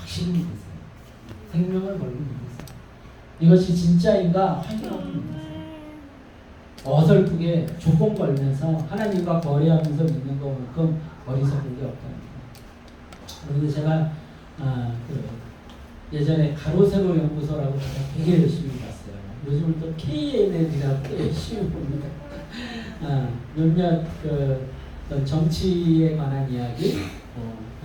확실히 믿으세요. 생명을 걸고 믿으세요. 이것이 진짜인가 확인하고 믿으세요. 어설프게 조건 걸면서 하나님과 거래하면서 믿는 것만큼 어리석은 게 없다는 거예요. 그런데 제가 예전에 가로세로 연구소라고 제가 되게 열심히 봤어요. 요즘은 또 KNN이라고 열심히 봅니다. 몇몇 어떤 정치에 관한 이야기,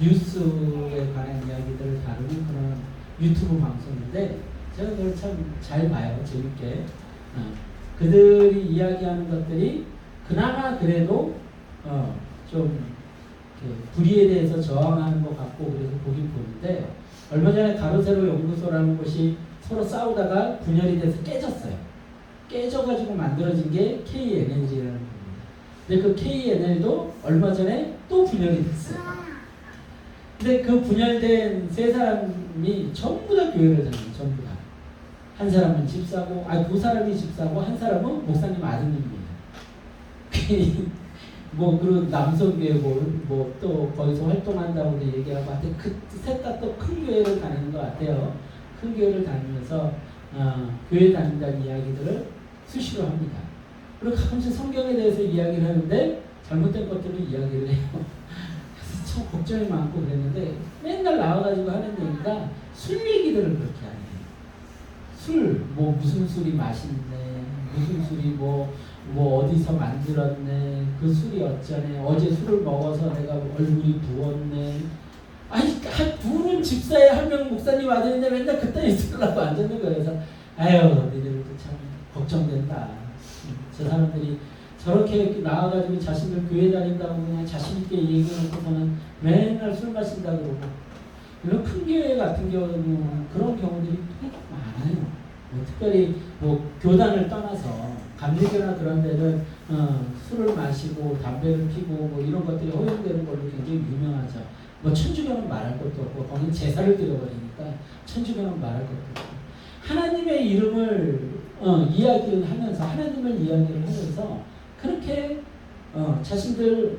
뉴스에 관한 이야기들을 다루는 그런 유튜브 방송인데 제가 그걸 참 잘 봐요. 재밌게. 그들이 이야기하는 것들이 그나마 그래도 좀 불의에 대해서 저항하는 것 같고 그래서 보긴 보는데 얼마 전에 가로세로 연구소라는 곳이 서로 싸우다가 분열이 돼서 깨졌어요. 깨져가지고 만들어진 게 KNL이라는 겁니다. 근데 그 KNL도 얼마 전에 또 분열이 됐어요. 근데 그 분열된 세 사람이 전부 다 교회를 다녀요. 전부 다. 한 사람은 집사고, 두 사람이 집사고, 한 사람은 목사님 아드님이에요. 뭐, 그리고 남성교회고, 또 거기서 활동한다고도 얘기하고, 하여튼 셋 다 또 큰 교회를 다니는 것 같아요. 큰 교회를 다니면서, 교회 다닌다는 이야기들을 수시로 합니다. 그리고 가끔씩 성경에 대해서 이야기를 하는데, 잘못된 것들을 이야기를 해요. 그래서 참 걱정이 많고 그랬는데, 맨날 나와가지고 하는 얘기가 술 얘기들을 그렇게 하네요. 술, 무슨 술이 맛있네, 무슨 술이 뭐 어디서 만들었네, 그 술이 어쩌네, 어제 술을 먹어서 내가 얼굴이 부었네. 아니, 둘은 집사에 한 명 목사님 아들인데 맨날 그딴 술을 하고 앉았는 거예요. 그래서, 너희들도 참 걱정된다. 저 사람들이 저렇게 나와가지고 자신들 교회 다닌다고 그냥 자신있게 얘기해놓고서는 맨날 술 마신다 그러고. 이런 큰 교회 같은 경우는 그런 경우들이 많아요. 특별히 교단을 떠나서 감리교나 그런 데는 술을 마시고 담배를 피고 이런 것들이 허용되는 걸로 굉장히 유명하죠. 천주교는 말할 것도 없고 거기 제사를 드려버리니까 천주교는 말할 것도 없고 하나님의 이름을 이야기를 하면서 하나님을 이야기를 하면서 그렇게 자신들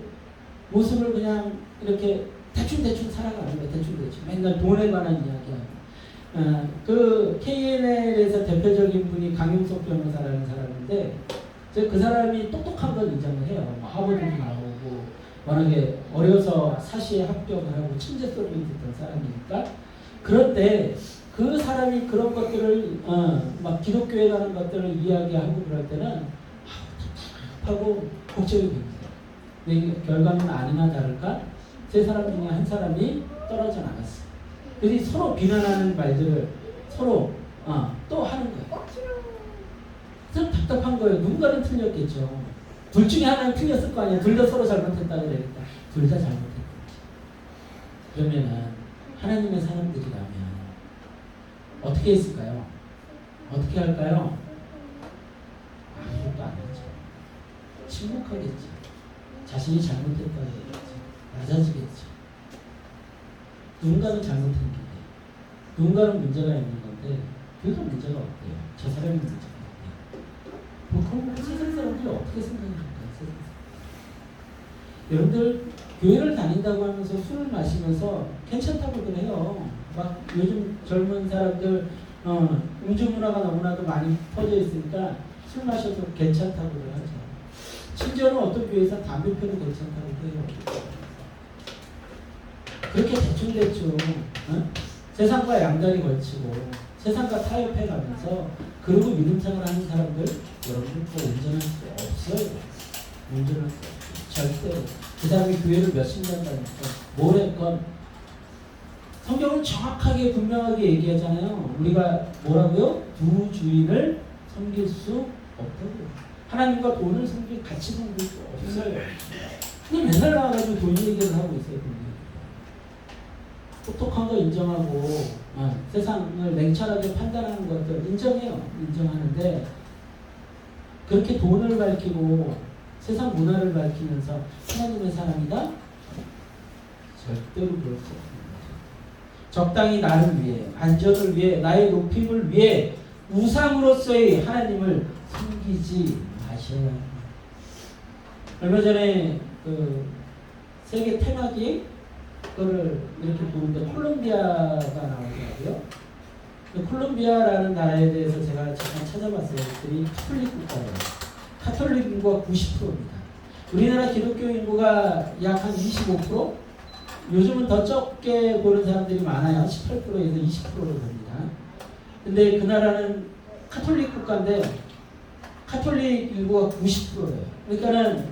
모습을 그냥 이렇게 대충 살아가는 거예요. 대충 맨날 돈에 관한 이야기하고. 그 KNL에서 대표적인 분이 강용석 변호사라는 사람인데 그 사람이 똑똑한 걸 인정을 해요. 하버드도 나오고 워낙에 어려서 사시에 합격을 하고 천재 소리를 듣던 사람이니까. 그런데 그 사람이 그런 것들을 막 기독교에 관한 것들을 이야기하고 그럴 때는 답답하고 걱정이 됩니다. 근데 결과는 아니나 다를까 세 사람 중에 한 사람이 떨어져 나갔어요. 그래서 서로 비난하는 말들을 서로 또 하는 거예요. 참 답답한 거예요. 누군가는 틀렸겠죠. 둘 중에 하나는 틀렸을 거 아니에요. 둘 다 서로 잘못했다 그러니까 둘 다 잘못했다. 그러면은 하나님의 사람들이라면 어떻게 했을까요? 어떻게 할까요? 아무것도 안 하죠. 침묵하겠죠. 자신이 잘못했다고 얘기하죠. 낮아지겠죠. 누군가는 잘못한 게 누군가는 문제가 있는 건데 그래도 문제가 없대요. 저 사람이 문제가 없대요. 그럼 세상 사람들이 어떻게 생각할까요? 여러분들 교회를 다닌다고 하면서 술을 마시면서 괜찮다고들 해요. 막 요즘 젊은 사람들 음주 문화가 너무나도 많이 퍼져 있으니까 술 마셔도 괜찮다고들 하죠. 심지어는 어떤 교회에서 담배 피워도 괜찮다고 해요. 그렇게 대충 세상과 양다리 걸치고 세상과 타협해가면서 그리고 믿음생활 하는 사람들 여러분들 또 운전할 수 없어요. 운전할 수 없어요. 절대로. 그 사람이 교회를 몇십 년 다니니까 뭘 했건 성경은 정확하게 분명하게 얘기하잖아요. 우리가 뭐라고요? 두 주인을 섬길 수 없다고요. 하나님과 돈을 같이 섬길 수 없어요. 근데 맨날 나와가지고 돈 얘기를 하고 있어요. 똑똑한 거 인정하고 세상을 냉철하게 판단하는 것들 인정해요. 인정하는데 그렇게 돈을 밝히고 세상 문화를 밝히면서 하나님의 사람이다? 절대로 그럴 수 없습니다. 적당히 나를 위해, 안전을 위해, 나의 높임을 위해 우상으로서의 하나님을 섬기지 마셔야 합니다. 얼마 전에 세계 테마기에 거를 이렇게 보는데 콜롬비아가 나오더라고요. 콜롬비아라는 나라에 대해서 제가 잠깐 찾아봤어요. 그들이 카톨릭 국가예요. 카톨릭 인구가 90%입니다. 우리나라 기독교 인구가 약 한 25%? 요즘은 더 적게 보는 사람들이 많아요. 18%에서 20%로 됩니다. 근데 그 나라는 카톨릭 국가인데 카톨릭 인구가 90%예요. 그러니까는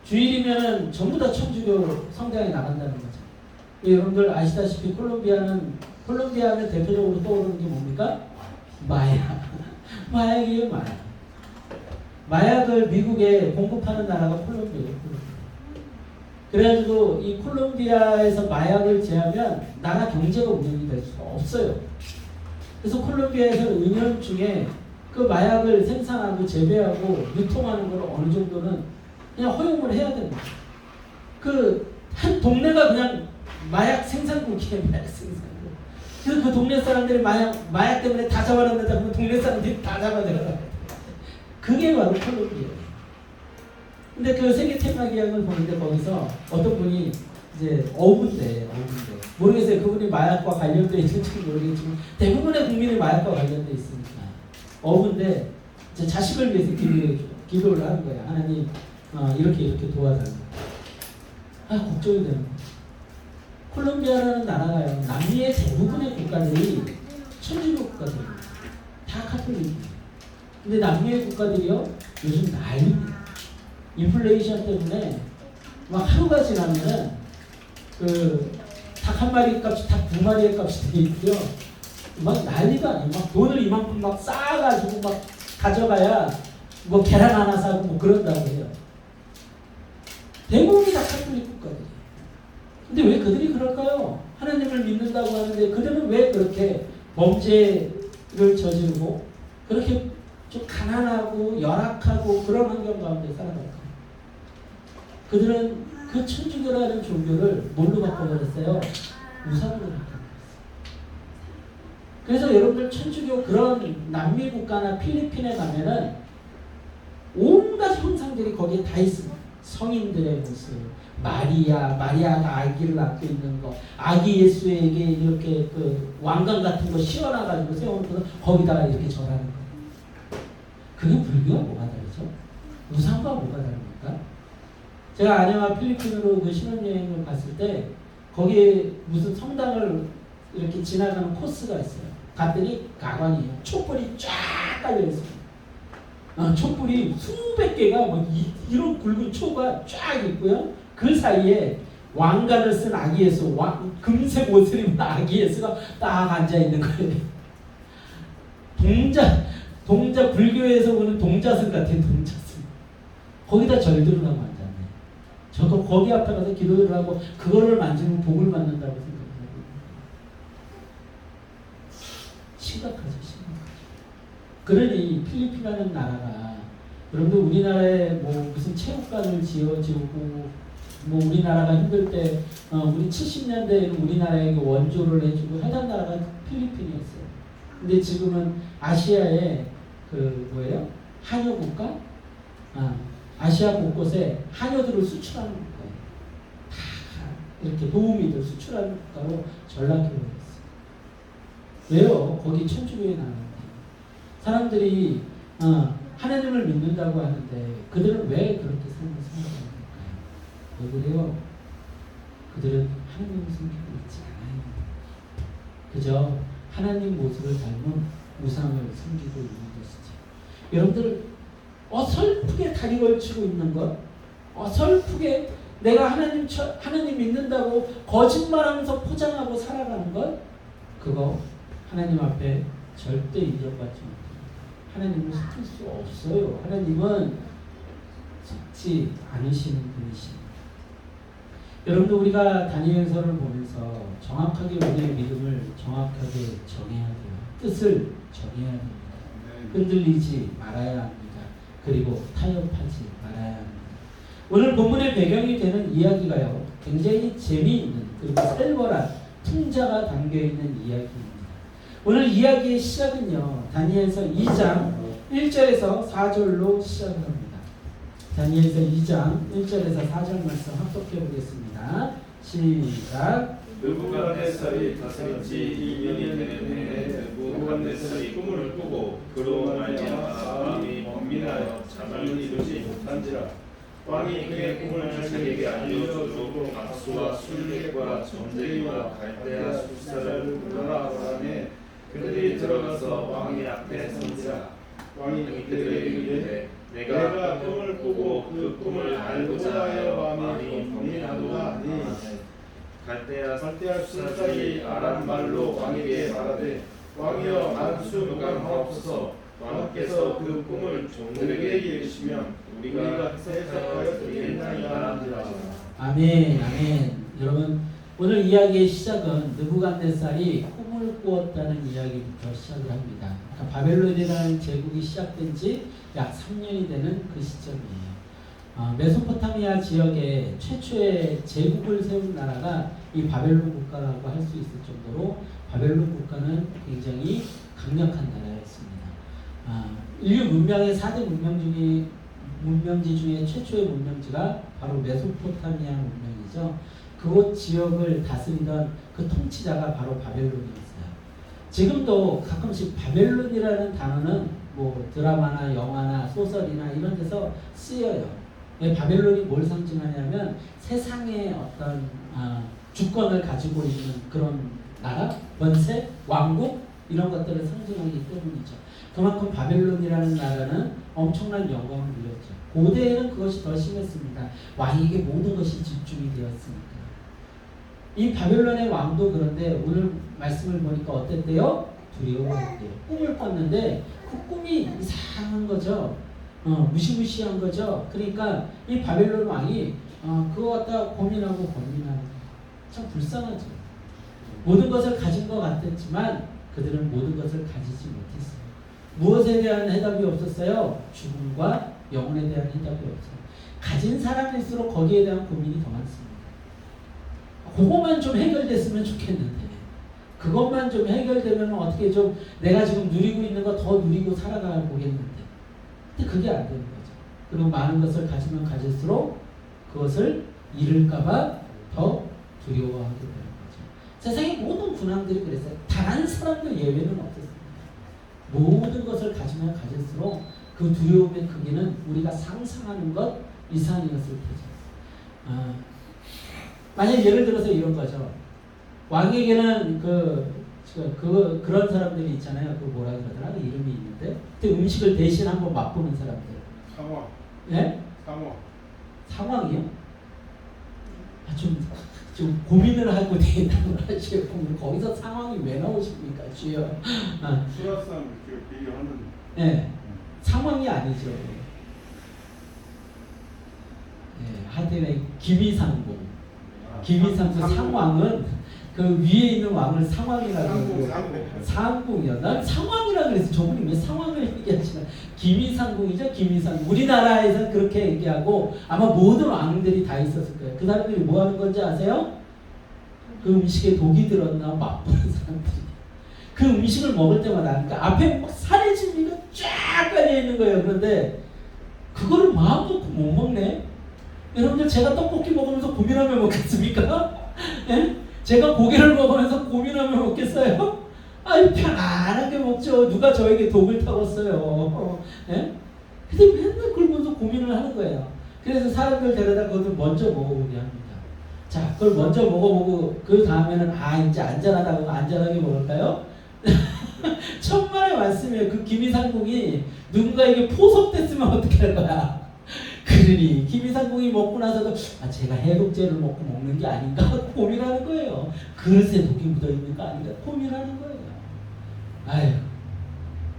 주일이면은 전부 다 천주교 성당에 나간다는 거죠. 여러분들 아시다시피 콜롬비아는 대표적으로 떠오르는 게 뭡니까? 마약. 마약이에요, 마약. 마약을 미국에 공급하는 나라가 콜롬비아예요. 그래가지고 이 콜롬비아에서 마약을 제하면 나라 경제가 운영이 될 수가 없어요. 그래서 콜롬비아에서는 은연중에 그 마약을 생산하고 재배하고 유통하는 걸 어느 정도는 그냥 허용을 해야 됩니다. 한 동네가 그냥 마약 생산국이에요. 마약 생산국. 그래서 그 동네 사람들이 마약 때문에 다 잡아놨는데 그러면 동네 사람들이 다 잡아내요. 그게 바로 콜롬비아예요. 근데 그 세계 테마기양을 보는데 거기서 어떤 분이 이제 어부인데 모르겠어요. 그분이 마약과 관련돼 있는지 모르겠지만 대부분의 국민이 마약과 관련돼 있으니까 어부인데 이제 자식을 위해서 기도를 하는 거예요. 하나님 이렇게 도와달라. 걱정이 되는 거예요. 콜롬비아라는 나라가요. 남미의 대부분의 국가들이 천주교 국가들입니다. 다 카톨릭이에요. 근데 남미의 국가들이요 요즘 난립니다. 인플레이션 때문에 막 하루가 지나면은 닭 한 마리 값이 닭 2마리의 값이 돼 있고요. 막 난리가 아니에요. 막 돈을 이만큼 막 쌓아가지고 막 가져가야 뭐 계란 하나 사고 뭐 그런다고 해요. 대부분이 다 카톨릭 국가들이에요. 근데 왜 그들이 그럴까요? 하나님을 믿는다고 하는데 그들은 왜 그렇게 범죄를 저지르고 그렇게 좀 가난하고 열악하고 그런 환경 가운데 살아갈까요? 그들은 그 천주교라는 종교를 뭘로 바꿔버렸어요? 우상으로 바꿔버렸어요. 그래서 여러분들 천주교 그런 남미 국가나 필리핀에 가면은 온갖 형상들이 거기에 다 있습니다. 성인들의 모습, 마리아가 아기를 낳고 있는 거, 아기 예수에게 이렇게 왕관 같은 거 씌워놔가지고 세워놓고 거기다가 이렇게 절하는 거. 그게 불교와 뭐가 다르죠? 우상과 뭐가 다릅니까? 제가 아내와 필리핀으로 신혼여행을 갔을 때 거기에 무슨 성당을 이렇게 지나가는 코스가 있어요. 갔더니 가관이에요. 촛불이 쫙 깔려있어요. 촛불이 수백 개가 이런 굵은 초가 쫙 있고요. 그 사이에 왕관을 쓴 아기 예수, 금색 옷을 입은 아기 예수가 딱 앉아있는 거예요. 동자 불교에서 보는 동자승 같은 동자승. 거기다 절들을 하고 앉았네. 저도 거기 앞에 가서 기도를 하고 그거를 만지면 복을 받는다고 생각해요. 심각하죠. 그러니 필리핀이라는 나라가 여러분들 우리나라에 뭐 무슨 체육관을 지어주고 뭐 우리나라가 힘들 때 우리 70년대에는 우리나라에게 원조를 해주고 하던 나라가 필리핀이었어요. 근데 지금은 아시아의 한여 국가? 아시아 곳곳에 한여들을 수출하는 국가예요. 다 이렇게 도우미들 수출하는 국가로 전락해버렸어요. 왜요? 거기 천주교에 나는 사람들이 하나님을 믿는다고 하는데 그들은 왜 그렇게 삶을 살아가는 걸까요? 왜 그래요? 그들은 하나님을 섬기고 있지 않아요. 그저 하나님 모습을 닮은 우상을 섬기고 있는 것이죠. 여러분들 어설프게 다리 걸치고 있는 것, 어설프게 내가 하나님 믿는다고 거짓말하면서 포장하고 살아가는 것, 그거 하나님 앞에 절대 인정받지 못합니다. 하나님을 속일 수 없어요. 하나님은 속지 않으시는 분이십니다. 여러분들 우리가 다니엘서를 보면서 정확하게 우리의 믿음을 정확하게 정해야 돼요. 뜻을 정해야 됩니다. 흔들리지 말아야 합니다. 그리고 타협하지 말아야 합니다. 오늘 본문의 배경이 되는 이야기가요. 굉장히 재미있는 그리고 살벌한 풍자가 담겨있는 이야기입니다. 오늘 이야기의 시작은요. 다니엘서 2장 1절에서 4절로 시작을 합니다. 다니엘서 2장 1절에서 4절 말씀 합독해 보겠습니다. 시작. 느부갓네살이 다스린 지 2년이 되는 해에 느부갓네살이 꿈을 꾸고 그로 말미암아 왕이 번민하여 잠을 이루지 못한지라. 왕이 그의 꿈을 자기에게 알려주도록 악수와 술객과 점쟁이와 갈대아 술사를 불러라 하매 그들이 들어가서 왕의 앞에 선지라. 왕이 그들에게 이르되 내가 꿈을 꾸고 그 꿈을 알고자 하여 왕이 번민하노니 갈대아 술사들이 아람 말로 왕에게 말하되 왕이여 만수 무강하옵소서. 왕께서 그 꿈을 종들에게 이르시면 우리가 해석하여 드리겠나이다 하니라. 아멘, 아멘. 여러분 오늘 이야기의 시작은 느부갓네살이 꿈을 꾸었다는 이야기부터 시작을 합니다. 그러니까 바벨론이라는 제국이 시작된 지 약 3년이 되는 그 시점이에요. 메소포타미아 지역에 최초의 제국을 세운 나라가 이 바벨론 국가라고 할 수 있을 정도로 바벨론 국가는 굉장히 강력한 나라였습니다. 인류 문명의 4대 문명지 중에 최초의 문명지가 바로 메소포타미아 문명이죠. 그곳 지역을 다스리던 그 통치자가 바로 바벨론이었어요. 지금도 가끔씩 바벨론이라는 단어는 뭐 드라마나 영화나 소설이나 이런 데서 쓰여요. 바벨론이 뭘 상징하냐면 세상의 어떤 주권을 가지고 있는 그런 나라, 권세, 왕국 이런 것들을 상징하기 때문이죠. 그만큼 바벨론이라는 나라는 엄청난 영광을 누렸죠. 고대에는 그것이 더 심했습니다. 왕에게 모든 것이 집중이 되었으니까. 이 바벨론의 왕도 그런데 오늘 말씀을 보니까 어땠대요? 두려워했대요. 꿈을 꿨는데 그 꿈이 이상한 거죠. 무시무시한 거죠. 그러니까 이 바벨론 왕이 그거 갖다 고민하고 참 불쌍하죠. 모든 것을 가진 것 같았지만 그들은 모든 것을 가지지 못했어요. 무엇에 대한 해답이 없었어요? 죽음과 영혼에 대한 해답이 없어요. 가진 사람일수록 거기에 대한 고민이 더 많습니다. 그것만 좀 해결됐으면 좋겠는데 그것만 좀 해결되면 어떻게 좀 내가 지금 누리고 있는 거 더 누리고 살아가 보겠는데 근데 그게 안 되는 거죠. 그리고 많은 것을 가지면 가질수록 그것을 잃을까봐 더 두려워하게 되는 거죠. 세상의 모든 군왕들이 그랬어요. 단 한 사람도 예외는 없었습니다. 모든 것을 가지면 가질수록 그 두려움의 크기는 우리가 상상하는 것 이상이었을 테죠. 만약 예를 들어서 이런 거죠. 왕에게는 그런 사람들이 있잖아요. 그 뭐라 그러더라? 그 이름이 있는데 그때 음식을 대신 한번 맛보는 사람들. 상황. 예? 상황. 상황이요? 좀 고민을 하고 대답을 하시고 거기서 상황이 왜 나오십니까, 주여? 수라상 비교하는. 네, 상황이 아니죠. 하여튼 김이상궁. 김이상궁 상왕은 그 위에 있는 왕을 상왕이라고 그러고 상궁이요. 난 상왕이라고 그래서 저분이 왜 상왕을 얘기하시나? 김이상궁이죠, 김이상궁. 우리나라에서는 그렇게 얘기하고 아마 모든 왕들이 다 있었을 거예요. 그 사람들이 뭐 하는 건지 아세요? 그 음식에 독이 들었나 맛보는 사람들이. 그 음식을 먹을 때마다 그러니까 앞에 막 살의 진미가 쫙 깔려 있는 거예요. 그런데 그거를 마음 놓고 못 먹네. 여러분들 제가 떡볶이 먹으면서 고민하며 먹겠습니까? 예? 제가 고기를 먹으면서 고민하며 먹겠어요? 아유 편안하게 먹죠. 누가 저에게 독을 타봤어요. 예? 근데 맨날 그걸 보면서 고민을 하는 거예요. 그래서 사람들 데려다 그것을 먼저 먹어보게 합니다. 자, 그걸 먼저 먹어보고 그 다음에는 이제 안전하다고 안전하게 먹을까요? 천만의 말씀이에요. 그 김이상궁이 누군가에게 포섭됐으면 어떻게 할 거야? 그러니 김이상궁이 먹고 나서도 제가 해독제를 먹고 먹는 게 아닌가 고민하는 거예요. 그릇에 독이 묻어있는 거 아닌가 고민하는 거예요. 아유,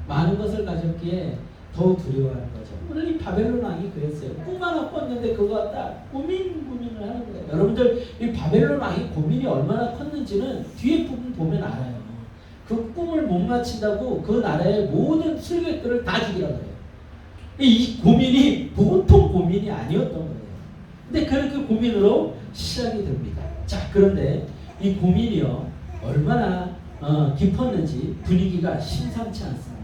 많은 것을 가졌기에 더욱 두려워하는 거죠. 오늘 이 바벨론 왕이 그랬어요. 꿈 하나 꿨는데 그거 갖다 고민을 하는 거예요. 여러분들 이 바벨론 왕이 고민이 얼마나 컸는지는 뒤에 부분 보면 알아요. 그 꿈을 못 맞춘다고 그 나라의 모든 술객들을 다 죽이라고 그래요. 이 고민이 보통 고민이 아니었던 거예요. 근데 그렇게 고민으로 시작이 됩니다. 자, 그런데 이 고민이요 얼마나 깊었는지 분위기가 심상치 않습니다.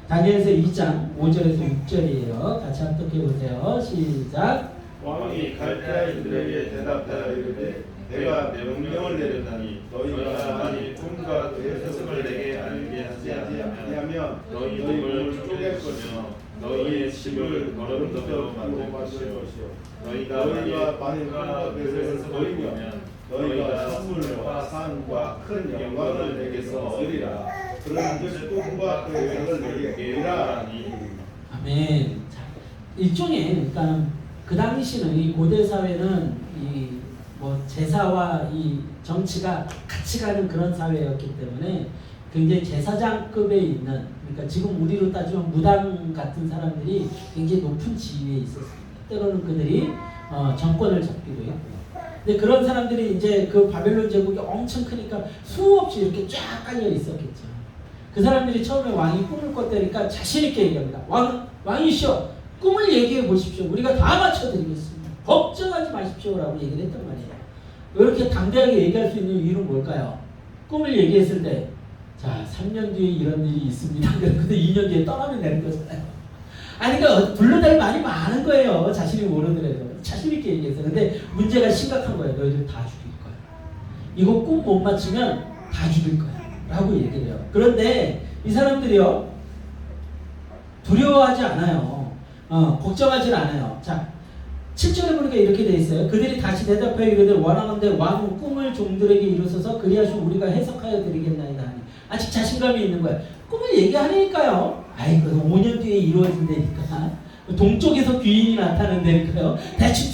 다니엘서 2장 5절에서 6절이에요. 같이 합독해 보세요. 시작. 왕이 갈대아인들에게 대답하여 이르되 내가 명령을 내렸나니 너희가 만일 꿈과 그 해석을 내게 알게 하지 아니하면 너희 몸을 쪼갤 것이며 너희의 집을 거름더러 만들 것이요 너희가 만일 꿈과 그 해석을 보면 너희가 선물과 상과 큰 영광을 내게서 얻으리라. 그런즉 꿈과 그 해석을 내게 이라니. 아멘. 자, 일종의 그러니까 그 당시는 이 고대 사회는 이 뭐 제사와 이 정치가 같이 가는 그런 사회였기 때문에 굉장히 제사장급에 있는, 그러니까 지금 우리로 따지면 무당 같은 사람들이 굉장히 높은 지위에 있었습니다. 때로는 그들이 정권을 잡기도 했고요. 근데 그런 사람들이 이제 그 바벨론 제국이 엄청 크니까 수없이 이렇게 쫙 깔려 있었겠죠. 그 사람들이 처음에 왕이 꿈을 꿨다니까 자신 있게 얘기합니다. 왕이시여, 꿈을 얘기해 보십시오. 우리가 다 맞춰드리겠습니다. 걱정하지 마십시오라고 얘기를 했단 말이에요. 이렇게 당대하게 얘기할 수 있는 이유는 뭘까요? 꿈을 얘기했을 때, 자, 3년 뒤에 이런 일이 있습니다. 근데 2년 뒤에 떠나면 되는 거잖아요. 아니, 그러니까 불러댈 말이 많은 거예요. 자신이 모르더라도. 자신 있게 얘기했어요. 근데 문제가 심각한 거예요. 너희들 다 죽일 거야. 이거 꿈 못 맞추면 다 죽일 거야. 라고 얘기를 해요. 그런데 이 사람들이요, 두려워하지 않아요. 걱정하지 않아요. 자, 7절에 보니까 이렇게 돼 있어요. 그들이 다시 대답하여 이르되 원하건대 왕은 꿈을 종들에게 이루소서 그리하시면 우리가 해석하여 드리겠나이다 하니. 아직 자신감이 있는 거예요. 꿈을 얘기하니까요. 아이고 5년 뒤에 이루어진다니까. 동쪽에서 귀인이 나타난다니까요. 대충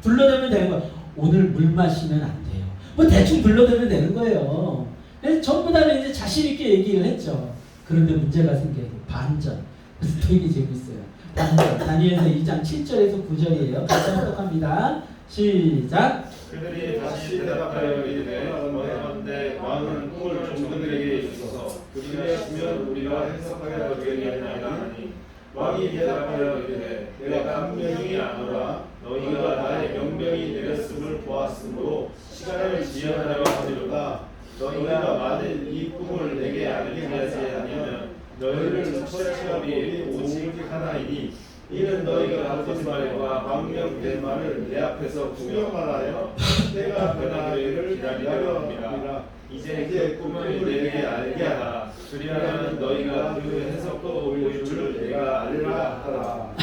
불러대면 되는 거예요. 오늘 물 마시면 안 돼요. 뭐 대충 불러대면 되는 거예요. 그래서 전부 다는 이제 자신 있게 얘기를 했죠. 그런데 문제가 생겨요. 반전. 그래서 되게 재밌어요. 반전. 다니엘서 2장 7절에서 9절이에요. 같이 합독합니다. 시작. 그들이 다시 대답하여 이르되 원하건대 왕은 꿈을 종들에게 이루소서 그리하시면 우리가 해석하여 드리겠나이다 하니 왕이 대답하여 이르되 내가 분명히 아노라 너희가 나의 명령이 내렸음을 보았으므로 시간을 지연하려 하리로다. 너희가 만일 이 꿈을 내게 알게 하지 아니하면 너희를 처치할 법이 오직 하나이니 이는 너희가 거짓말과 망령된 말을 내 앞에서 구경하여 때가 변하기를 기다리려. 이제 꿈을 내게 알게 하라. 그리하면 너희가 그 해석도 보일 줄을 내가 알리라 하라.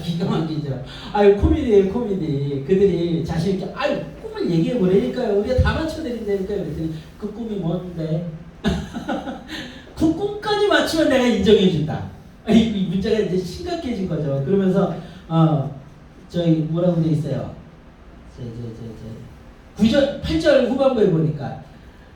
기가 막히죠. 아유, 코미디예요, 코미디. 그들이 자신 있게 아유 꿈을 얘기해 보라니까요. 우리가 다 맞춰드린다니까요. 그랬더니 그 꿈이 뭔데? 그 꿈까지 맞추면 내가 인정해준다. 이 문제가 이제 심각해진 거죠. 그러면서 저희 뭐라고 돼 있어요? 9절, 8절 후반부에 보니까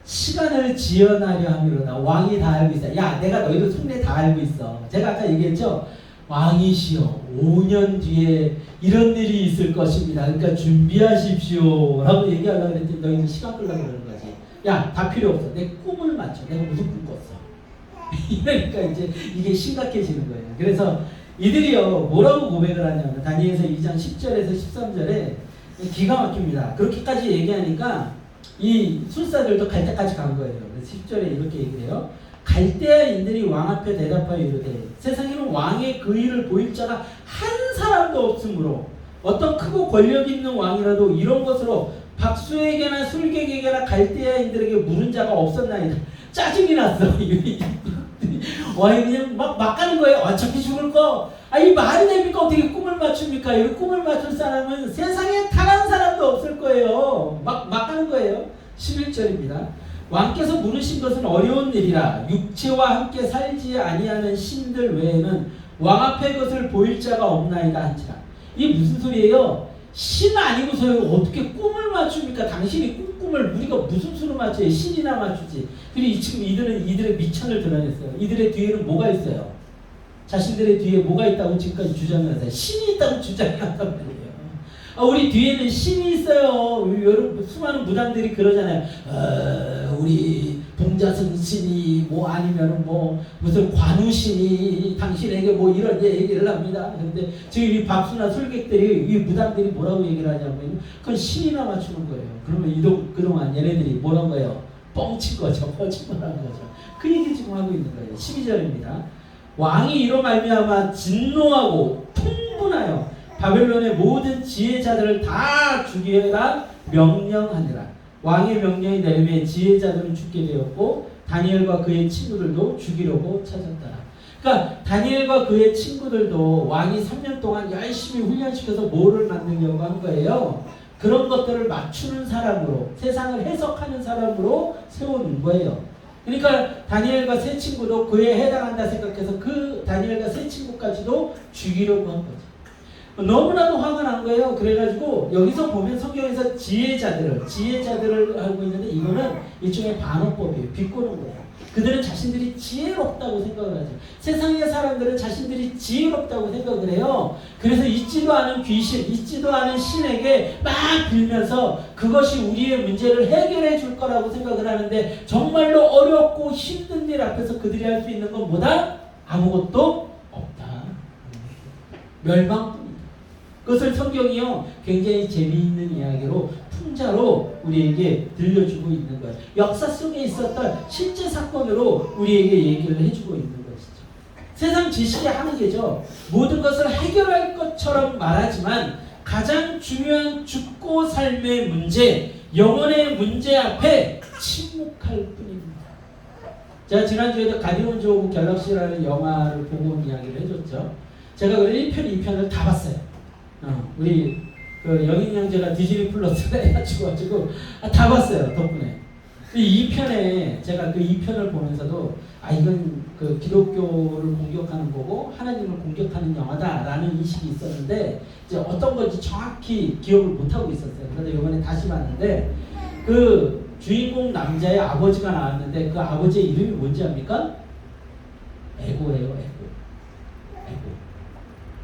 시간을 지연하려 함이로다. 왕이 다 알고 있어요. 야, 내가 너희들 속내 다 알고 있어. 제가 아까 얘기했죠. 왕이시여 5년 뒤에 이런 일이 있을 것입니다. 그러니까 준비하십시오 라고 얘기하려고 그랬더니 너희들 시간 끌려고 그러는 거지. 야, 다 필요 없어. 내 꿈을 맞춰. 내가 무슨 꿈 꿨어. 이러니까 이제 이게 심각해지는 거예요. 그래서 이들이요 뭐라고 고백을 하냐면 다니엘서 2장 10절에서 13절에 기가 막힙니다. 그렇게까지 얘기하니까 이 술사들도 갈 때까지 간 거예요. 그래서 10절에 이렇게 얘기를 해요. 갈대아인들이 왕 앞에 대답하여 이르되 세상에는 왕의 그 일을 보일 자가 한 사람도 없으므로 어떤 크고 권력 있는 왕이라도 이런 것으로 박수에게나 술객에게나 갈대아인들에게 물은 자가 없었나이다. 짜증이 났어. 왕이 그냥 막 가는 거예요. 어차피 죽을 거. 이 말이 됩니까? 어떻게 꿈을 맞춥니까? 이 꿈을 맞출 사람은 세상에 단 한 사람도 없을 거예요. 막 가는 거예요. 11절입니다. 왕께서 물으신 것은 어려운 일이라 육체와 함께 살지 아니하는 신들 외에는 왕 앞에 것을 보일 자가 없나이다 한지라. 이게 무슨 소리예요? 신 아니고서요 어떻게 꿈을 맞춥니까? 당신이 꿈을 우리가 무슨 수로 맞춰요? 신이나 맞추지. 그리고 지금 이들은 이들의 미천을 드러냈어요. 이들의 뒤에는 뭐가 있어요? 자신들의 뒤에 뭐가 있다고 지금까지 주장을 하세요? 신이 있다고 주장한단 말이에요. 우리 뒤에는 신이 있어요. 여러분 수많은 무당들이 그러잖아요. 우리 봉자승 신이 뭐 아니면은 뭐 무슨 관우신이 당신에게 뭐 이런 얘기를 합니다. 그런데 지금 이 박수나 술객들이 이 무당들이 뭐라고 얘기를 하냐면 그건 신이나 맞추는 거예요. 그러면 그동안 얘네들이 뭐란 거예요? 뻥친 거죠. 거짓말한 거죠. 그 얘기 지금 하고 있는 거예요. 12절입니다. 왕이 이로 말미암아 진노하고 풍분하여 바벨론의 모든 지혜자들을 다 죽이라 명령하니라. 왕의 명령이 내리면 지혜자들은 죽게 되었고 다니엘과 그의 친구들도 죽이려고 찾았더라. 그러니까 다니엘과 그의 친구들도 왕이 3년 동안 열심히 훈련시켜서 뭐를 만들려고 한 거예요. 그런 것들을 맞추는 사람으로, 세상을 해석하는 사람으로 세우는 거예요. 그러니까 다니엘과 세 친구도 그에 해당한다 생각해서 그 다니엘과 세 친구까지도 죽이려고 한 거죠. 너무나도 화가 난 거예요. 그래가지고 여기서 보면 성경에서 지혜자들을 하고 있는데 이거는 일종의 반어법이에요. 비꼬는 거예요. 그들은 자신들이 지혜롭다고 생각을 하죠. 세상의 사람들은 자신들이 지혜롭다고 생각을 해요. 그래서 있지도 않은 귀신, 있지도 않은 신에게 막 빌면서 그것이 우리의 문제를 해결해 줄 거라고 생각을 하는데 정말로 어렵고 힘든 일 앞에서 그들이 할 수 있는 건 뭐다? 아무것도 없다. 멸망뿐이다. 그것을 성경이요 굉장히 재미있는 이야기로 풍자로 우리에게 들려주고 있는 거예요. 역사 속에 있었던 실제 사건으로 우리에게 얘기를 해주고 있는 것이죠. 세상 지식의 한계죠. 모든 것을 해결할 것처럼 말하지만 가장 중요한 죽고 삶의 문제, 영혼의 문제 앞에 침묵할 뿐입니다. 제가 지난주에도 가디언즈 오브 갤럭시라는 영화를 보고 이야기를 해줬죠. 제가 그 1편, 2편을 다 봤어요. 우리 그 영인 형제가 디즈니 플러스를 해가지고 다 봤어요. 덕분에. 이 2편에 제가 그 2편을 보면서도 이건 그 기독교를 공격하는 거고 하나님을 공격하는 영화다라는 인식이 있었는데 이제 어떤 건지 정확히 기억을 못 하고 있었어요. 그런데 이번에 다시 봤는데 그 주인공 남자의 아버지가 나왔는데 그 아버지의 이름이 뭔지 압니까? 에고예요.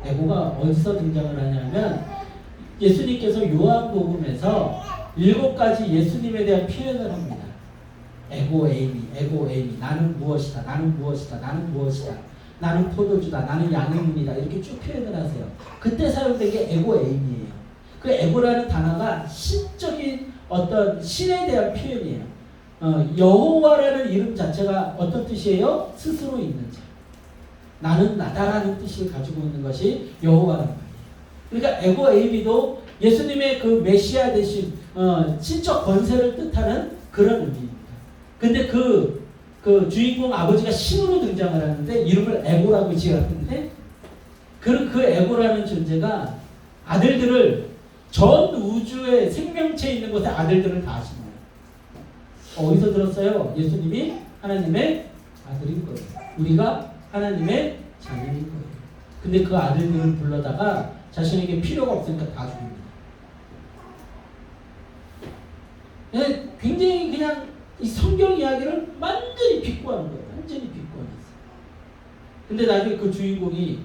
에고가 어디서 등장을 하냐면 예수님께서 요한복음에서 7가지 예수님에 대한 표현을 합니다. 에고 에이미, 나는 무엇이다, 나는 무엇이다, 나는 포도주다, 나는 양의 문이다 이렇게 쭉 표현을 하세요. 그때 사용된 게 에고 에이미예요. 그 에고라는 단어가 신적인 어떤 신에 대한 표현이에요. 여호와라는 이름 자체가 어떤 뜻이에요? 스스로 있는 자. 나는 나다라는 뜻을 가지고 있는 것이 여호와란 말이에요. 그러니까 에고 에이미도 예수님의 그 메시아 대신 신적 권세를 뜻하는 그런 의미입니다. 근데 그 주인공 아버지가 신으로 등장을 하는데 이름을 에고라고 지었는데 그 에고라는 존재가 아들들을 전 우주의 생명체 있는 곳에 아들들을 다 심어요. 어디서 들었어요? 예수님이 하나님의 아들인 거예요. 우리가 하나님의 자녀인 거예요. 근데 그 아들들을 불러다가 자신에게 필요가 없으니까 다 죽입니다. 굉장히 그냥 이 성경 이야기를 완전히 비꼬는 거예요. 완전히 비꼬았어요. 근데 나중에 그 주인공이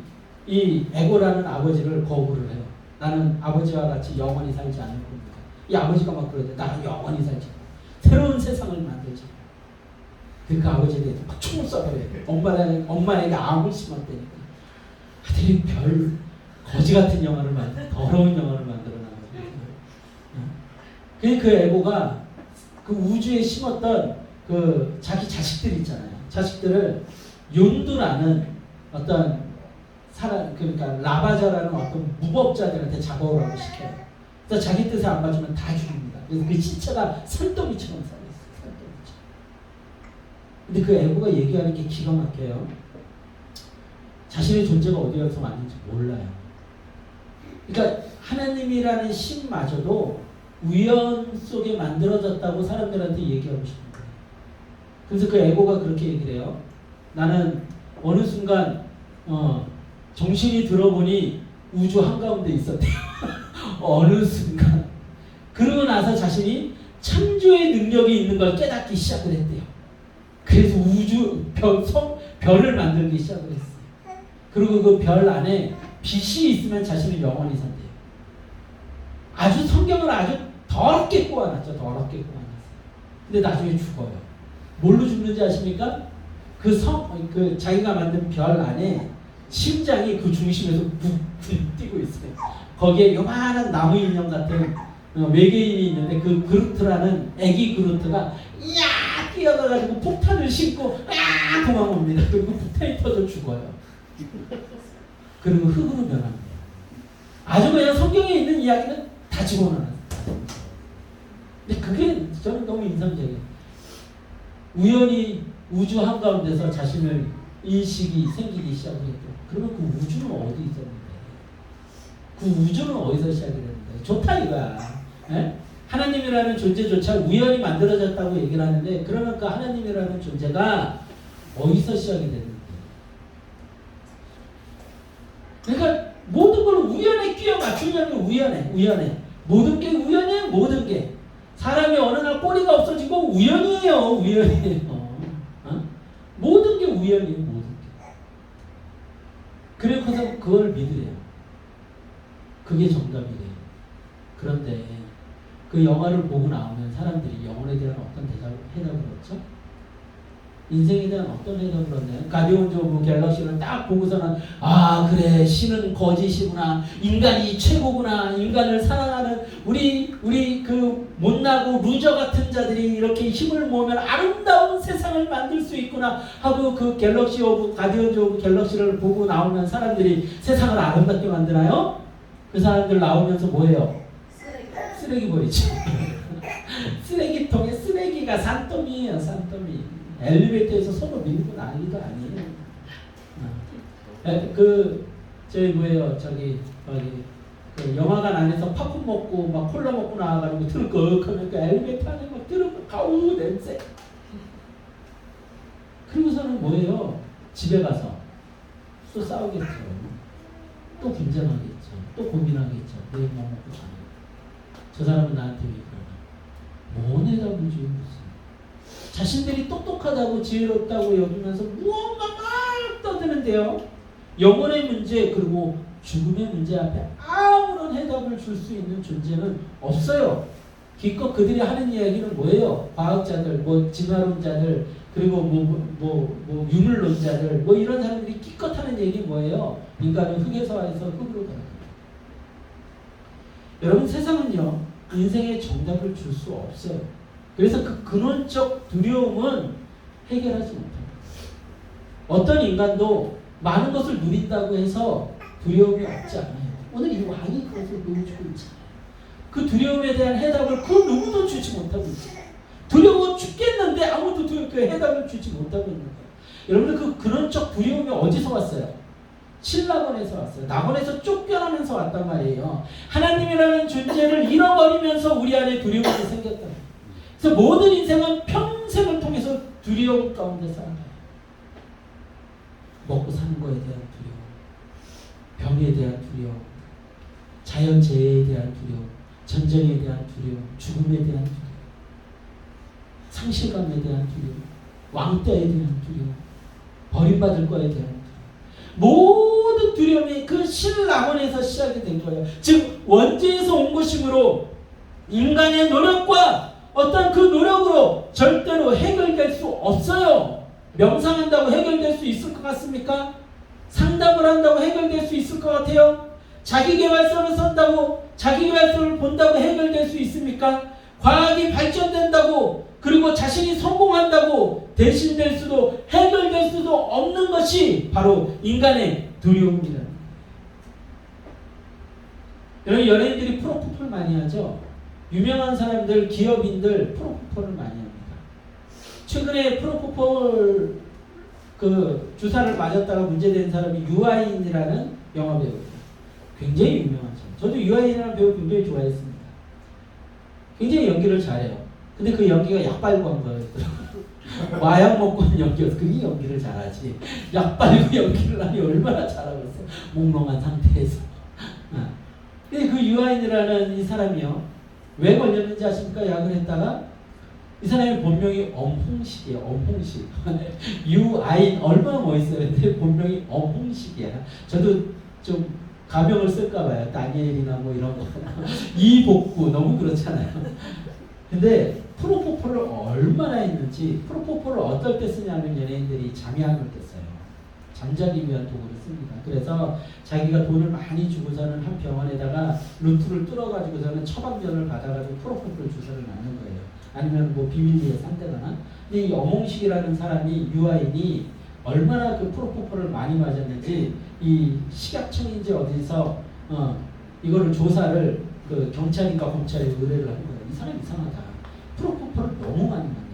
이 에고라는 아버지를 거부를 해요. 나는 아버지와 같이 영원히 살지 않을 겁니다. 이 아버지가 막 그러는데 나는 영원히 살지 않을 새로운 세상을 만들지. 그 아버지에 대해서 막 총을 쏴버려요. 엄마에게 암을 심었다니까. 아들이 별 거지 같은 영화를 더러운 영화를 만들어 나가지고. 그 에고가 그 우주에 심었던 그 자기 자식들 있잖아요. 자식들을 윤두라는 어떤 사람, 그러니까 라바자라는 어떤 무법자들한테 작업을 하고 시켜요. 그래서 자기 뜻에 안 맞으면 다 죽입니다. 그래서 그 시체가 산더미처럼 살아있어요. 근데 그 에고가 얘기하는 게 기가 막혀요. 자신의 존재가 어디에서 왔는지 몰라요. 그러니까 하나님이라는 신마저도 우연 속에 만들어졌다고 사람들한테 얘기하고 싶은 거예요. 그래서 그 에고가 그렇게 얘기를 해요. 나는 어느 순간 정신이 들어보니 우주 한가운데 있었대요. 어느 순간. 그러고 나서 자신이 창조의 능력이 있는 걸 깨닫기 시작을 했대요. 그래서 별을 만들기 시작을 했어요. 그리고 그 별 안에 빛이 있으면 자신은 영원히 산대요. 아주 성경을 아주 더럽게 꼬아놨죠. 더럽게 꼬아놨어요. 근데 나중에 죽어요. 뭘로 죽는지 아십니까? 그 자기가 만든 별 안에 심장이 그 중심에서 북북 뛰고 있어요. 거기에 요만한 나무 인형 같은 외계인이 있는데 그 그루트라는 애기 그루트가 이야 뛰어가가지고 폭탄을 싣고 도망옵니다. 그리고 폭탄이 터져 죽어요. 그리고 흙으로 변합니다. 아주 그냥 성경에 있는 이야기는 다 집어넣어요. 그게 저는 너무 인상적이에요. 우연히 우주 한가운데서 자신을 인식이 생기기 시작했고, 그러면 그 우주는 어디 있었는데? 그 우주는 어디서 시작이 됐는데? 좋다 이거야. 에? 하나님이라는 존재조차 우연히 만들어졌다고 얘기를 하는데, 그러면 그 하나님이라는 존재가 어디서 시작이 됐는데? 그러니까 모든 걸 우연에 끼워 맞추려면 우연해. 모든 게 우연해, 모든 게. 사람이 어느 날 꼬리가 없어지고 우연이에요. 모든 게 우연이에요, 모든 게. 그래서 그걸 믿으래요. 그게 정답이래요. 그런데 그 영화를 보고 나오면 사람들이 영혼에 대한 어떤 해답을 얻죠? 인생에 대한 어떤 해답을 얻나요? 가디언즈 오브 갤럭시를 딱 보고서는 아 그래 신은 거짓이구나, 인간이 최고구나, 인간을 사랑하는 우리 그 못나고 루저 같은 자들이 이렇게 힘을 모으면 아름다운 세상을 만들 수 있구나 하고 그 가디언즈 오브 갤럭시를 보고 나오면 사람들이 세상을 아름답게 만드나요? 그 사람들 나오면서 뭐예요? 쓰레기 버리죠. 쓰레기통에 쓰레기가 산더미예요, 산더미. 엘리베이터에서 서로 밀고 난리도 아니에요. 그 영화관 안에서 팝콘 먹고 막 콜라 먹고 나와가지고 들컥하면 그 엘리베이터 안에 막 들고 가우 냄새. 그리고서는 뭐예요? 집에 가서 또 싸우겠죠. 또 분쟁하겠죠. 또 고민하겠죠. 내일 뭐 먹고 자냐. 저 사람은 나한테 왜 그러나. 뭔 해답을 주는 거지. 자신들이 똑똑하다고 지혜롭다고 여기면서 무언가 막 떠드는데요. 영혼의 문제 그리고 죽음의 문제 앞에 아무런 해답을 줄 수 있는 존재는 없어요. 기껏 그들이 하는 이야기는 뭐예요? 과학자들, 진화론자들, 그리고 유물론자들, 이런 사람들이 기껏 하는 얘기 뭐예요? 인간은 흙에서 와서 흙으로 가는 거예요. 여러분 세상은요 인생의 정답을 줄 수 없어요. 그래서 그 근원적 두려움은 해결하지 못합니다. 어떤 인간도 많은 것을 누린다고 해서 두려움이 없지 않아요. 오늘 이 왕이 그것을 보여주고 있잖아요. 그 두려움에 대한 해답을 그 누구도 주지 못하고 있어요. 두려워 죽겠는데 아무도 그 해답을 주지 못하고 있는 거예요. 여러분들 그 근원적 두려움이 어디서 왔어요? 신라곤에서 왔어요. 낙원에서 쫓겨나면서 왔단 말이에요. 하나님이라는 존재를 잃어버리면서 우리 안에 두려움이 생겼단 말이에요. 그래서 모든 인생은 평생을 통해서 두려움 가운데 살아가요. 먹고 사는 거에 대한 두려움, 병에 대한 두려움, 자연재해에 대한 두려움, 전쟁에 대한 두려움, 죽음에 대한 두려움, 상실감에 대한 두려움, 왕따에 대한 두려움, 버림받을 거에 대한 두려움. 모든 두려움이 그 신라곤에서 시작이 된 거예요. 즉 원죄에서 온 것이므로 인간의 노력과 어떤 그 노력으로 절대로 해결될 수 없어요. 명상한다고 해결될 수 있을 것 같습니까? 상담을 한다고 해결될 수 있을 것 같아요? 자기계발서를 쓴다고, 자기계발서를 본다고 해결될 수 있습니까? 과학이 발전된다고, 그리고 자신이 성공한다고 대신될 수도 해결될 수도 없는 것이 바로 인간의 두려움이다. 여러분 연예인들이 프로포폴 많이 하죠? 유명한 사람들, 기업인들 프로포폴을 많이 합니다. 최근에 프로포폴 그 주사를 맞았다가 문제된 사람이 유아인이라는 영화배우입니다. 굉장히 유명하죠. 저도 유아인이라는 배우 굉장히 좋아했습니다. 굉장히 연기를 잘해요. 근데 그 연기가 약 빨고 한 거였더라고요. 마약 먹고 한 연기여서 그게 연기를 잘하지. 약 빨고 연기를 하니 얼마나 잘하겠어. 몽롱한 상태에서. 근데 그 유아인이라는 이 사람이요. 왜 걸렸는지 아십니까? 약을 했다가 이 사람의 본명이 엄홍식이에요. 엄홍식. 유아인 얼마나 멋있어요. 근데 본명이 엄홍식이야. 저도 좀 가명을 쓸까 봐요. 다니엘이나 이런 거. 이복구 너무 그렇잖아요. 근데 프로포폴을 얼마나 했는지, 프로포폴을 어떨 때 쓰냐면 연예인들이 잠약을 때 써요. 잠자기 위한 도구를 씁니다. 그래서 자기가 돈을 많이 주고서는 한 병원에다가 루트를 뚫어가지고서는 처방전을 받아가지고 프로포폴 주사를 맞는 거예요. 아니면 비밀리에서 한다거나. 근데 이 어몽식이라는 사람이 유아인이 얼마나 그 프로포폴을 많이 맞았는지 이 식약청인지 어디서 이거를 조사를 그 경찰인가 검찰에 의뢰를 한 거예요. 이 사람 이상하다. 프로포폴을 너무 많이 맞는다.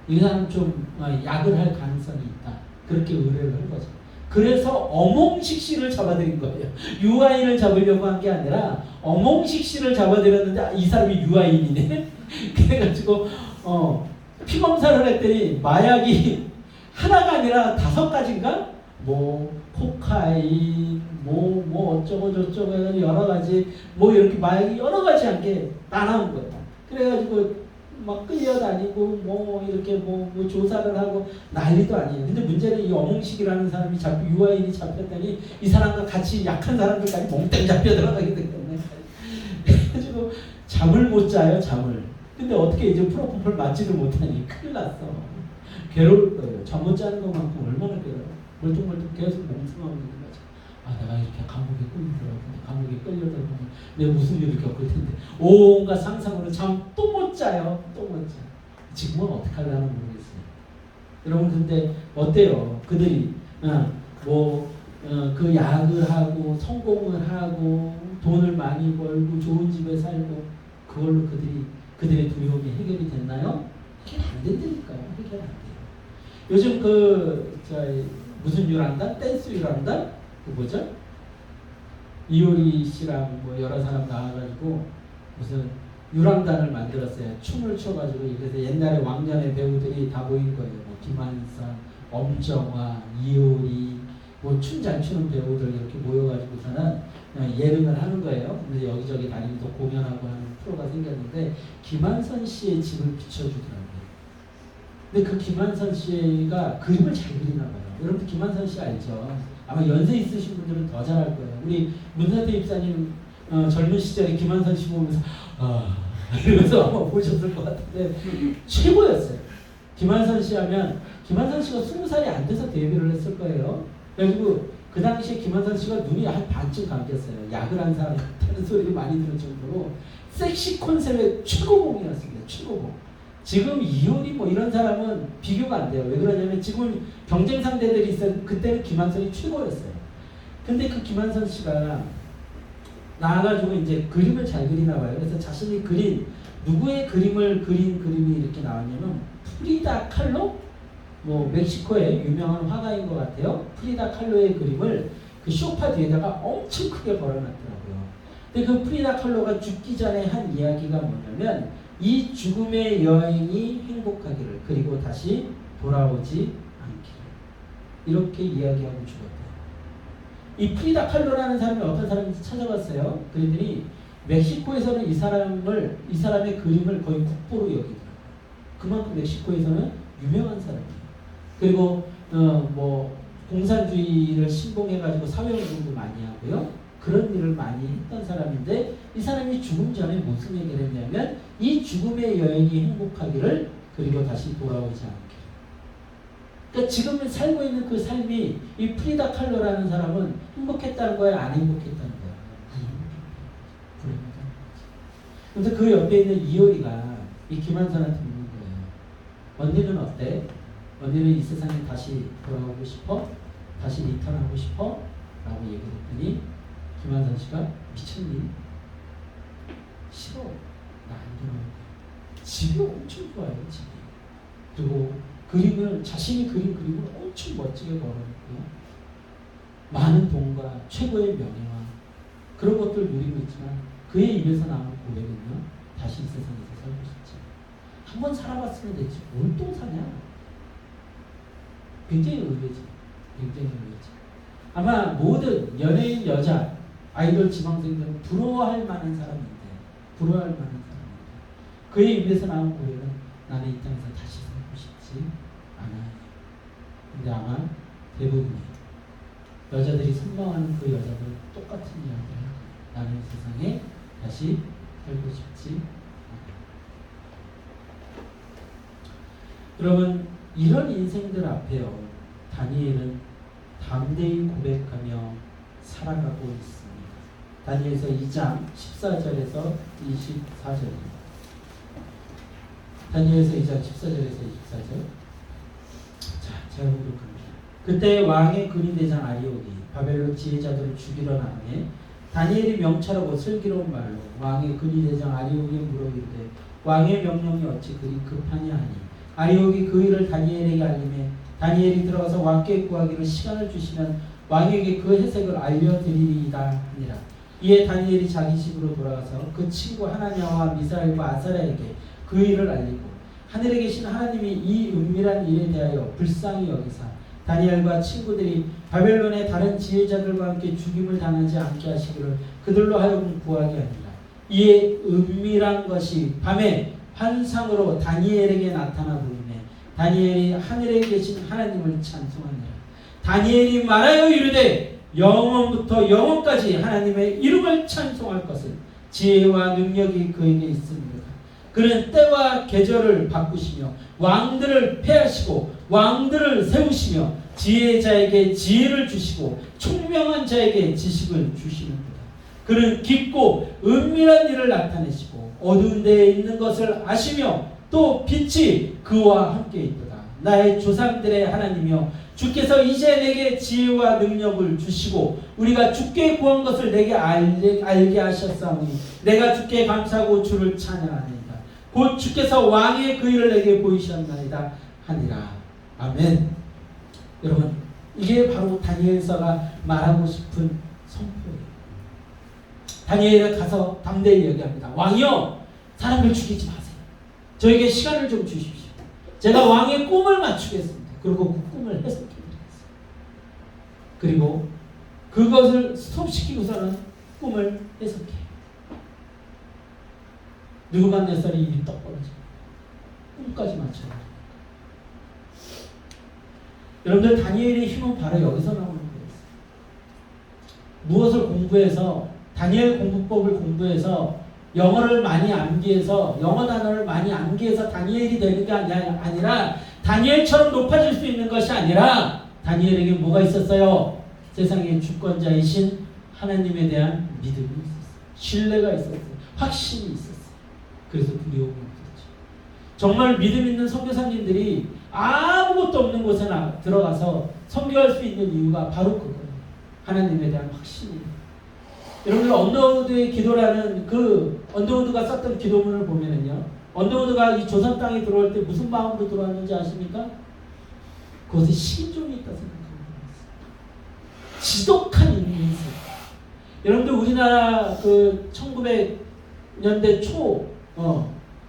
이 사람 좀 약을 할 가능성이 있다. 그렇게 의뢰를 한 거죠. 그래서 어몽식 씨를 잡아들인 거예요. 유아인을 잡으려고 한 게 아니라 어몽식 씨를 잡아들였는데 이 사람이 유아인이네. 그래가지고 피검사를 했더니 마약이 하나가 아니라 5가지인가? 뭐 코카인 뭐 어쩌고 저쩌고 해가지고 여러 가지 뭐 이렇게 마약이 여러 가지 한 게 다 나온 거예요. 그래가지고 막 끌려다니고 뭐 이렇게 뭐 조사를 하고 난리도 아니에요. 근데 문제는 이 어몽식이라는 사람이 유아인이 잡혔더니 이 사람과 같이 약한 사람들까지 몽땅 잡혀 들어가게 됐거든요. 그래가지고 잠을 못 자요, 잠을. 근데 어떻게 이제 프로포폴 맞지도 못하니 큰일 났어. 괴로울 거예요. 잠 못 자는 것만큼 얼마나 괴로워요. 멀뚱멀뚱 계속 멍청하고 있는 거죠. 아, 내가 이렇게 감옥에 끌리더라고. 감옥에 끌려다 보면 내가 무슨 일을 겪을 텐데 온갖 상상으로 잠 또 못 자요. 또 못 자. 지금은 어떻게 하려나 모르겠어요. 여러분 근데 어때요? 그들이 그 약을 하고 성공을 하고 돈을 많이 벌고 좋은 집에 살고 그걸로 그들의 두려움이 해결이 됐나요? 해결 안 된다니까요. 해결 안 돼요. 요즘 무슨 유랑단? 댄스 유랑단? 그 뭐죠? 이효리 씨랑 뭐 여러 사람 나와가지고 무슨 유랑단을 만들었어요. 춤을 춰가지고. 그래서 옛날에 왕년의 배우들이 다 모인 거예요. 뭐 김한선, 엄정화, 이효리, 뭐 춤 잘 추는 배우들 이렇게 모여가지고서는 예능을 하는 거예요. 근데 여기저기 다니면서 공연하고 하는 프로가 생겼는데 김한선 씨의 집을 비춰주더라고요. 근데 그 김한선 씨가 그림을 잘 그리나 봐요. 여러분 김한선 씨 알죠? 아마 연세 있으신 분들은 더 잘할 거예요. 우리 문사태 입사님 젊은 시절에 김한선 씨 보면서 이러면서 아마 보셨을 것 같은데 최고였어요. 김한선 씨 하면 김한선 씨가 20살이 안 돼서 데뷔를 했을 거예요. 그래가지고 그 당시에 김한선 씨가 눈이 한 반쯤 감겼어요. 약을 한 사람 같다는 소리를 많이 들을 정도로 섹시 콘셉트의 최고봉이었습니다. 최고봉. 지금 이효리 뭐 이런 사람은 비교가 안 돼요. 왜 그러냐면 지금 경쟁 상대들이 있어요. 그때는 김한선이 최고였어요. 근데 그 김한선 씨가 나와가지고 이제 그림을 잘 그리나 봐요. 그래서 자신이 누구의 그림을 그린 그림이 이렇게 나왔냐면 프리다 칼로? 뭐 멕시코의 유명한 화가인 것 같아요. 프리다 칼로의 그림을 그 소파 뒤에다가 엄청 크게 걸어놨더라고요. 근데 그 프리다 칼로가 죽기 전에 한 이야기가 뭐냐면 이 죽음의 여행이 행복하기를 그리고 다시 돌아오지 않기를 이렇게 이야기하고 죽었대요. 이 프리다 칼로라는 사람이 어떤 사람인지 찾아봤어요. 그랬더니 멕시코에서는 이 사람의 그림을 거의 국보로 여기더라고요. 그만큼 멕시코에서는 유명한 사람이에요. 그리고 뭐 공산주의를 신봉해가지고 사회운동도 많이 하고요. 그런 일을 많이 했던 사람인데 이 사람이 죽음 전에 무슨 얘기를 했냐면 이 죽음의 여행이 행복하기를 그리고 다시 돌아오지 않기를. 그러니까 지금 살고 있는 그 삶이 이 프리다 칼로라는 사람은 행복했다는 거야? 안 행복했다는 거야? 그래서 그 옆에 있는 이효리가 이 김한선한테 묻는 거예요. 언니는 어때? 언니는 이 세상에 다시 돌아오고 싶어? 다시 리턴하고 싶어? 라고 얘기를 했더니 김한선 씨가 미쳤니? 싫어. 나 안 돌아올 거야. 집이 엄청 좋아요. 집이. 그리고 자신이 그린 그림을 엄청 멋지게 걸어냈고요. 많은 돈과 최고의 명예와 그런 것들 누리고 있지만 그의 입에서 나오는 고백은요. 다시 이 세상에서 살고 싶지. 한번 살아봤으면 되지. 뭘 또 사냐? 굉장히 의외지. 굉장히 의외지. 아마 모든 연예인 여자 아이돌 지망생들은 부러워할 만한 사람인데 부러워할 만한 사람인데 그의 입에서 나온 고백은 나는 이 땅에서 다시 살고 싶지 않아요. 근데 아마 대부분의 여자들이 선망하는 그 여자들은 똑같은 이야기를 해요. 나는 이 세상에 다시 살고 싶지 않아요. 여러분 이런 인생들 앞에요. 다니엘은 담대히 고백하며 살아가고 있습니다. 다니엘서 2장 14절에서 24절입니다. 다니엘서 2장 14절에서 24절. 자, 제가 보도록합니다. 그때 왕의 근위대장 아리옥이 바벨론 지혜자들을 죽이러 나가매 다니엘이 명철하고 슬기로운 말로 왕의 근위대장 아리옥이 물어이르되 왕의 명령이 어찌 그리 급하냐 하니 아리옥이 그 일을 다니엘에게 알림해 다니엘이 들어가서 왕께 구하기를 시간을 주시면 왕에게 그 해석을 알려드리리이다 하니라. 이에 다니엘이 자기 집으로 돌아가서 그 친구 하나냐와 미사엘과 아사랴에게 그 일을 알리고 하늘에 계신 하나님이 이 은밀한 일에 대하여 불쌍히 여기사 다니엘과 친구들이 바벨론의 다른 지혜자들과 함께 죽임을 당하지 않게 하시기를 그들로 하여금 구하게 하니라. 이에 은밀한 것이 밤에 환상으로 다니엘에게 나타나 보이네. 다니엘이 하늘에 계신 하나님을 찬송하니라. 다니엘이 말하여 이르되 영원부터 영원까지 하나님의 이름을 찬송할 것은 지혜와 능력이 그에게 있습니다. 그는 때와 계절을 바꾸시며 왕들을 패하시고 왕들을 세우시며 지혜자에게 지혜를 주시고 총명한 자에게 지식을 주시는구나. 그는 깊고 은밀한 일을 나타내시고 어두운 데에 있는 것을 아시며 또 빛이 그와 함께 있도다. 나의 조상들의 하나님이여 주께서 이제 내게 지혜와 능력을 주시고 우리가 주께 구한 것을 내게 알게 하셨사오니 내가 주께 감사하고 주를 찬양하나이다. 곧 주께서 왕의 그 일을 내게 보이셨나이다 하니라. 아멘. 여러분, 이게 바로 다니엘서가 말하고 싶은 선포예요. 다니엘이 가서 담대히 얘기합니다. 왕이여, 사람을 죽이지 마세요. 저에게 시간을 좀 주십시오. 제가 왕의 꿈을 맞추겠습니다. 그리고 그 꿈을 해석해드리겠습니다. 그리고 그것을 스톱시키고서는 꿈을 해석해요. 느부갓네살이 입이 떡 벌어져요. 꿈까지 맞춰요. 여러분들, 다니엘의 힘은 바로 여기서 나오는 거예요. 무엇을 공부해서, 다니엘 공부법을 공부해서 영어를 많이 암기해서, 영어 단어를 많이 암기해서 다니엘이 되는 게 아니라 다니엘처럼 높아질 수 있는 것이 아니라 다니엘에게 뭐가 있었어요? 세상의 주권자이신 하나님에 대한 믿음이 있었어요. 신뢰가 있었어요. 확신이 있었어요. 그래서 두려움이 없었죠. 정말 믿음 있는 선교사님들이 아무것도 없는 곳에 들어가서 선교할 수 있는 이유가 바로 그거예요. 하나님에 대한 확신이에요. 여러분들, 언더우드의 기도라는 그 언더우드가 썼던 기도문을 보면은요, 언더우드가 이 조선 땅에 들어올 때 무슨 마음으로 들어왔는지 아십니까? 그것에 신종이 있다 생각합니다. 지독한 인민이 있어요. 여러분들, 우리나라 그 1900년대 초,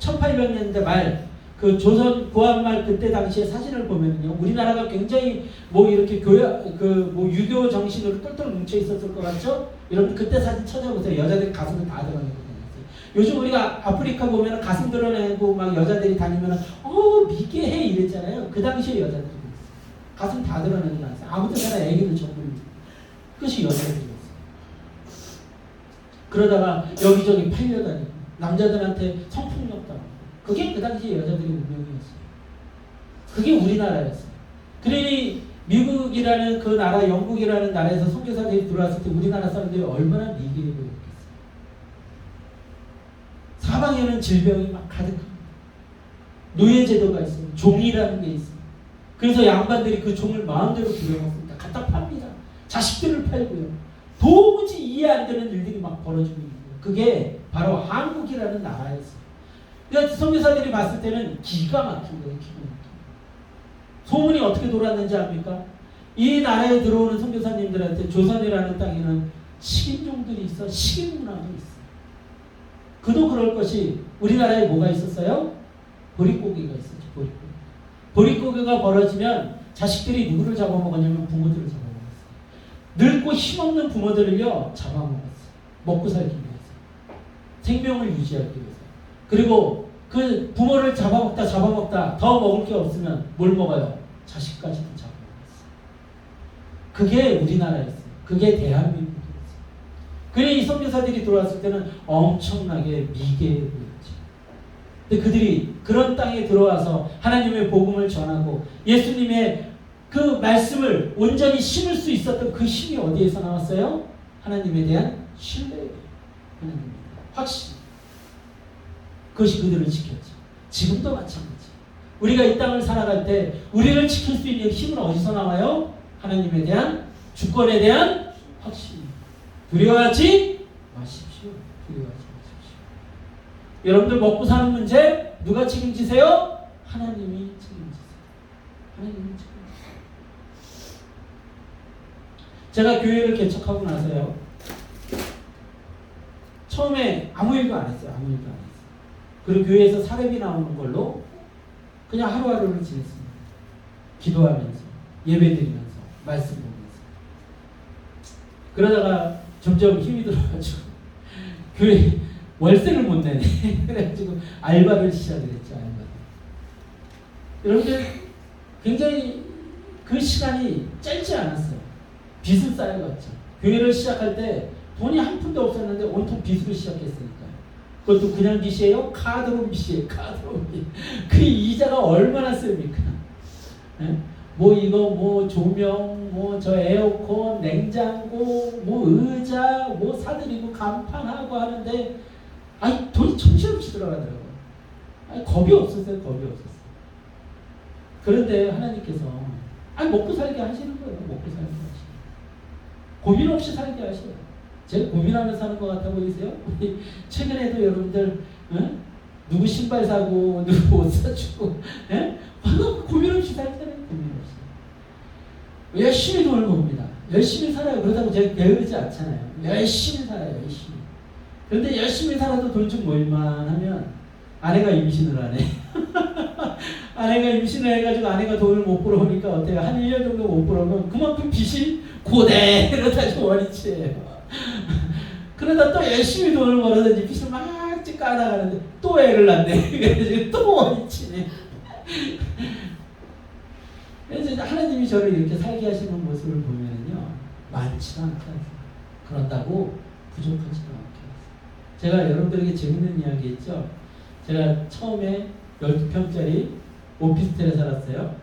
1800년대 말, 그 조선 고한말 그때 당시의 사진을 보면요, 우리나라가 굉장히 이렇게 유교 정신으로 똘똘 뭉쳐 있었을 것 같죠? 여러분, 그때 사진 찾아보세요. 여자들 가슴을 다 드러내고 다녔어요. 요즘 우리가 아프리카 보면 가슴 드러내고 막 여자들이 다니면 미개해 이랬잖아요. 그 당시에 여자들이 있어요. 가슴 다 드러내고 다녔어요. 아무 때나 애기들 전부. 그것이 여자들이었어요. 그러다가 여기저기 팔려다니고 남자들한테 성폭력당하고, 그게 그 당시에 여자들의 운명이었어요. 그게 우리나라였어요. 그러니 미국이라는 그 나라, 영국이라는 나라에서 선교사들이 들어왔을 때 우리나라 사람들이 얼마나 미개해 보였겠어요. 사방에는 질병이 막 가득합니다. 노예제도가 있어요. 종이라는 게 있어요. 그래서 양반들이 그 종을 마음대로 부려먹습니다. 갖다 팝니다. 자식들을 팔고요. 도무지 이해 안 되는 일들이 막 벌어지고 있는 거예요. 그게 바로 한국이라는 나라였어요. 그러니까 선교사들이 봤을 때는 기가 막힌 거예요. 기가 막힌 거예요. 소문이 어떻게 돌았는지 압니까? 이 나라에 들어오는 선교사님들한테 조선이라는 땅에는 식인종들이 있어. 식인 문화도 있어. 그도 그럴 것이 우리나라에 뭐가 있었어요? 보릿고기가 있었죠. 보릿고기가 벌어지면 자식들이 누구를 잡아먹었냐면 부모들을 잡아먹었어요. 늙고 힘없는 부모들을요 잡아먹었어요. 먹고 살기 위해서. 생명을 유지하기 위해서. 그리고 그 부모를 잡아먹다 더 먹을 게 없으면 뭘 먹어요? 자식까지도 잡아먹었어요. 그게 우리나라였어요. 그게 대한민국이었어요. 그래 이 선교사들이 들어왔을 때는 엄청나게 미개해 보였죠. 근데 그들이 그런 땅에 들어와서 하나님의 복음을 전하고 예수님의 그 말씀을 온전히 심을 수 있었던 그 힘이 어디에서 나왔어요? 하나님에 대한 신뢰예요. 하나님에 대한 확신. 그것이 그들을 지켰죠. 지금도 마찬가지. 우리가 이 땅을 살아갈 때 우리를 지킬 수 있는 힘은 어디서 나와요? 하나님에 대한 주권에 대한 확신. 두려워하지 마십시오. 두려워하지 마십시오. 여러분들 먹고 사는 문제 누가 책임지세요? 하나님이 책임지세요. 하나님이 책임지세요. 제가 교회를 개척하고 나서요. 처음에 아무 일도 안 했어요. 아무 일도 안 했어요. 그리고 교회에서 사례비 나오는 걸로 그냥 하루하루를 지냈습니다. 기도하면서, 예배드리면서, 말씀 보면서. 그러다가 점점 힘이 들어가지고 교회 월세를 못 내네. 그래가지고 알바를 시작했죠. 알바. 여러분들 굉장히 그 시간이 짧지 않았어요. 빚을 쌓여갔죠. 교회를 시작할 때 돈이 한 푼도 없었는데 온통 빚으로 시작했으니까요. 그것도 그냥 빚이에요? 카드로 빚이에요. 카드로 빚. 그 이자가 얼마나 셉니까? 네? 뭐 이거 뭐 조명 뭐 저 에어컨 냉장고 뭐 의자 뭐 사드리고 간판하고 하는데 아니 돈이 정신없이 들어가더라고요. 아니 겁이 없었어요. 겁이 없었어요. 그런데 하나님께서 아니 먹고 살게 하시는 거예요. 먹고 살게 하시는 고민 없이 살게 하셔요. 제가 고민하면서 사는 것 같아 보이세요? 최근에도 여러분들 누구 신발 사고 누구 옷 사주고 고민 없이 살잖아요. 고민 없이 열심히 돈을 법니다. 열심히 살아요. 그렇다고 제가 게으르지 않잖아요. 열심히 살아요. 열심히. 그런데 열심히 살아도 돈 좀 모일만 하면 아내가 임신을 하네. 아내가 임신을 해가지고 아내가 돈을 못 벌어오니까 어때요? 한 1년 정도 못 벌어오면 그만큼 빚이 고대로 다시 원위치해요. 그러다 또 열심히 돈을 벌어서 이제 빚을 막 까나가는데 또 애를 낳네. 그래서 또 원위치네. 그래서 하나님이 저를 이렇게 살게 하시는 모습을 보면요 많지가 않다. 그런다고 부족하지도 않게. 제가 여러분들에게 재밌는 이야기 했죠. 제가 처음에 12평짜리 오피스텔에 살았어요.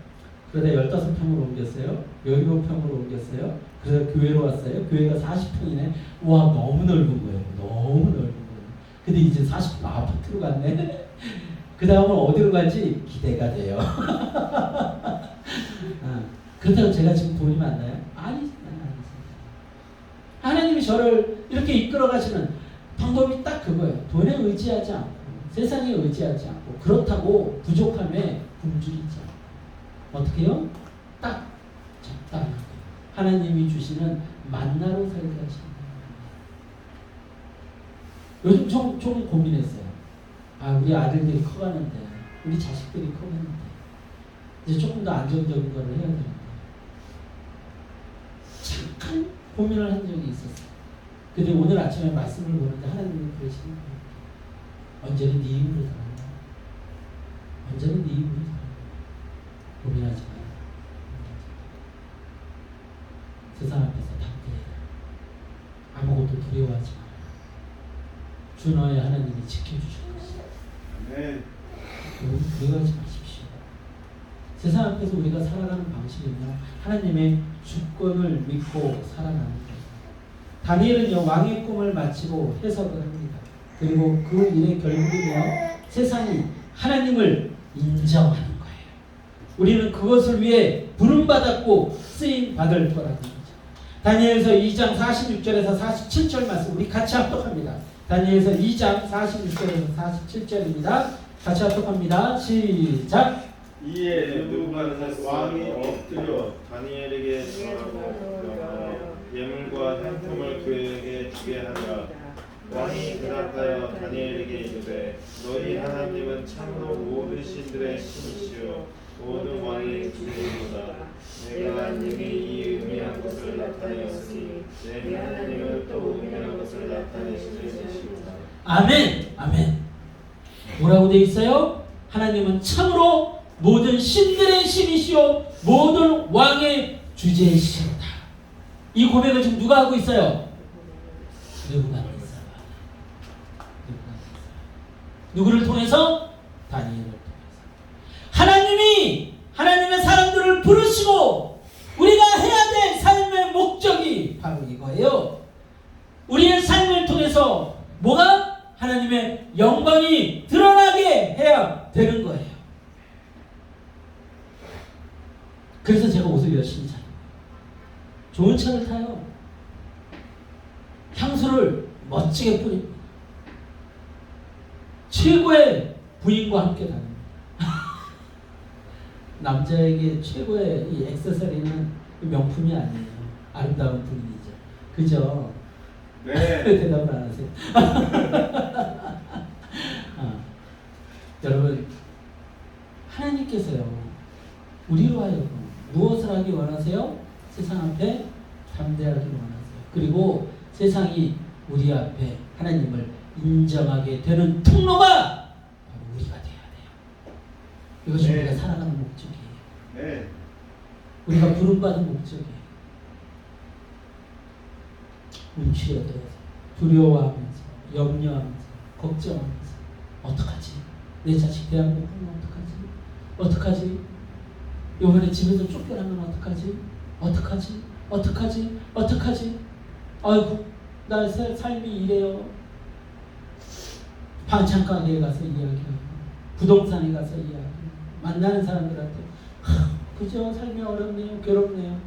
그러다 15평으로 옮겼어요. 17평으로 옮겼어요. 그래서 교회로 왔어요. 교회가 40평이네. 와 너무 넓은 거예요. 너무 넓은 거예요. 근데 이제 40평 아파트로 갔네. 그 다음은 어디로 갈지 기대가 돼요. 그렇다고 제가 지금 돈이 많나요? 아니지. 하나님이 저를 이렇게 이끌어 가시는 방법이 딱 그거예요. 돈에 의지하지 않고 세상에 의지하지 않고 그렇다고 부족함에 굶주리지 않고 어떻게 해요? 딱 적당하게 하나님이 주시는 만나로 살게 하시는 거예요. 요즘 좀 고민했어요. 우리 아들들이 커가는데 우리 자식들이 커가는데 이제 조금 더 안정적인 걸 해야 되는데 잠깐 고민을 한 적이 있었어요. 근데 오늘 아침에 말씀을 보는데 하나님이 그러시는 거예요. 언제는 네 힘으로 살아. 언제는 네 힘으로 살아. 고민하지 마. 세상 앞에서 담대해라. 아무것도 두려워하지 마. 주 너의 하나님이 지켜주실 것이다. 네. 두려워하지 마십시오. 세상 앞에서 우리가 살아가는 방식은요 하나님의 주권을 믿고 살아가는 거예요. 다니엘은요 왕의 꿈을 마치고 해석을 합니다. 그리고 그 일의 결국은요 세상이 하나님을 인정하는 거예요. 우리는 그것을 위해 부름받았고 쓰임 받을 거라는 거죠. 다니엘서 2장 46절에서 47절 말씀 우리 같이 합독합니다. 다니엘서 2장 46절에서 47절입니다. 같이 합독합니다. 시작. 이에 느부갓네살 왕이 엎드려 다니엘에게 전하고 예물과 향품을 그에게 주게 하니라. 왕이 대답하여 다니엘에게 이르되 너희 하나님은 참으로 모든 신들의 신이시요 모든 왕의 주인이로다. 내가 님이 이 의미한 것을 나타내었으니 내 하나님은 또 의미한 것을 나타내시는 이시로다. 아멘. 아멘. 뭐라고 되어 있어요? 하나님은 참으로 모든 신들의 신이시요 모든 왕의 주제이시로다. 이 고백을 지금 누가 하고 있어요? 느부갓네살. 누구를 통해서? 다니엘을 통해서. 하나님이 하나님의 사람들을 부르시고 우리가 해야 될 삶의 목적이 바로 이거예요. 우리의 삶을 통해서 뭐가? 하나님의 영광이 드러나게 해야 되는 거예요. 그래서 제가 옷을 열심히 사요. 좋은 차를 타요. 향수를 멋지게 뿌립니다. 최고의 부인과 함께 다닙니다. 남자에게 최고의 이 액세서리는 명품이 아니에요. 아름다운 부인이죠. 그죠? 네. 대답을 안 하세요. 여러분, 하나님께서요, 우리로 하여금 무엇을 하기 원하세요? 세상 앞에 담대하기 원하세요. 그리고 세상이 우리 앞에 하나님을 인정하게 되는 통로가 바로 우리가 돼야 돼요. 이것이 네. 우리가 살아가는 목적이에요. 네. 우리가 부름받은 목적이에요. 움츠려들어서 두려워하면서 염려하면서 걱정하면서 어떡하지? 내 자식 대학 못 보면 어떡하지? 어떡하지? 요번에 집에서 쫓겨나면 어떡하지? 어떡하지? 어떡하지? 어떡하지? 아이고 나 삶이 이래요. 반찬 가게에 가서 이야기하고 부동산에 가서 이야기하고 만나는 사람들한테 그죠? 삶이 어렵네요. 괴롭네요.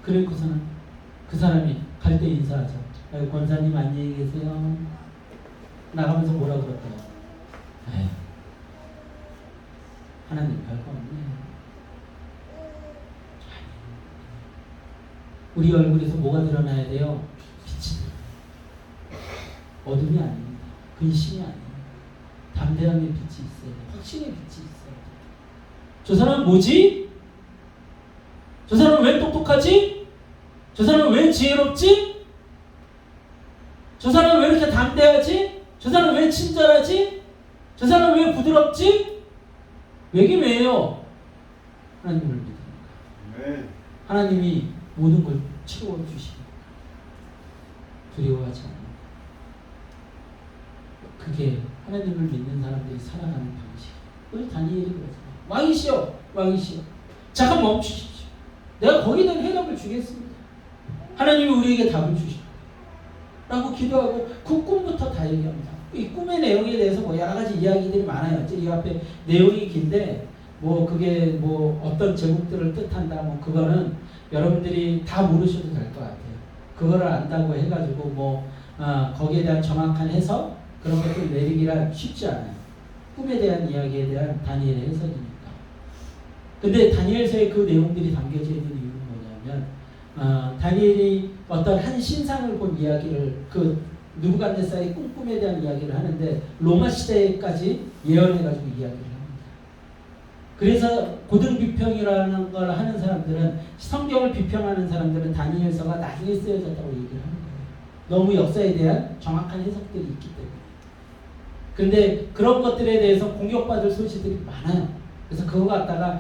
그래고서는 그 사람이 갈 때 인사하죠. 아이고 권사님 안녕히 계세요. 나가면서 뭐라 그럴까요? 에휴, 하나님 별거 없네요. 우리 얼굴에서 뭐가 드러나야 돼요? 빛이. 어둠이 아닙니다. 근심이 아닙니다. 담대함의 빛이 있어요. 확신의 빛이 있어요. 저 사람은 뭐지? 저 사람은 왜 똑똑하지? 저 사람은 왜 지혜롭지? 저 사람은 왜 이렇게 담대하지? 저 사람은 왜 친절하지? 저 사람은 왜 부드럽지? 왜긴 왜요? 하나님을 믿습니다. 네. 하나님이 모든 걸 채워주시니까 두려워하지 않아요. 그게 하나님을 믿는 사람들이 살아가는 방식. 우리 다니엘이 그러잖아요. 왕이시여, 왕이시여. 잠깐 멈추십시오. 내가 거기에 대한 해답을 주겠습니다. 하나님이 우리에게 답을 주시고 라고 기도하고 그 꿈부터 다 얘기합니다. 이 꿈의 내용에 대해서 뭐 여러 가지 이야기들이 많아요. 이 앞에 내용이 긴데 뭐 그게 뭐 어떤 제국들을 뜻한다 뭐 그거는 여러분들이 다 모르셔도 될 것 같아요. 그거를 안다고 해가지고 뭐 거기에 대한 정확한 해석 그런 것들 내리기란 쉽지 않아요. 꿈에 대한 이야기에 대한 다니엘의 해석이니까. 근데 다니엘서에 그 내용들이 담겨져 있는 이유는 뭐냐면 다니엘이 어떤 한 신상을 본 이야기를 그 느부갓네살이 꿈에 대한 이야기를 하는데 로마 시대까지 예언해가지고 이야기를 합니다. 그래서 고등 비평이라는 걸 하는 사람들은 성경을 비평하는 사람들은 다니엘서가 나중에 쓰여졌다고 얘기를 하는 거예요. 너무 역사에 대한 정확한 해석들이 있기 때문에. 근데 그런 것들에 대해서 공격받을 소식들이 많아요. 그래서 그거 갖다가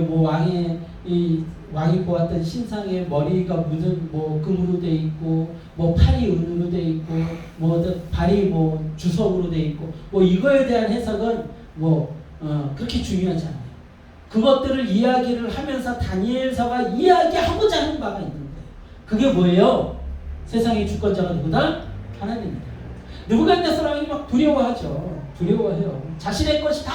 뭐 왕이 보았던 신상의 머리가 무슨 뭐 금으로 돼 있고 뭐 팔이 은으로 돼 있고 뭐 발이 뭐 주석으로 돼 있고 뭐 이거에 대한 해석은 뭐 그렇게 중요하지 않아요. 그것들을 이야기를 하면서 다니엘서가 이야기하고자 하는 바가 있는 거예요. 그게 뭐예요? 세상의 주권자가 누구다? 하나님입니다. 느부갓네살 왕이 막 두려워하죠. 두려워해요. 자신의 것이 다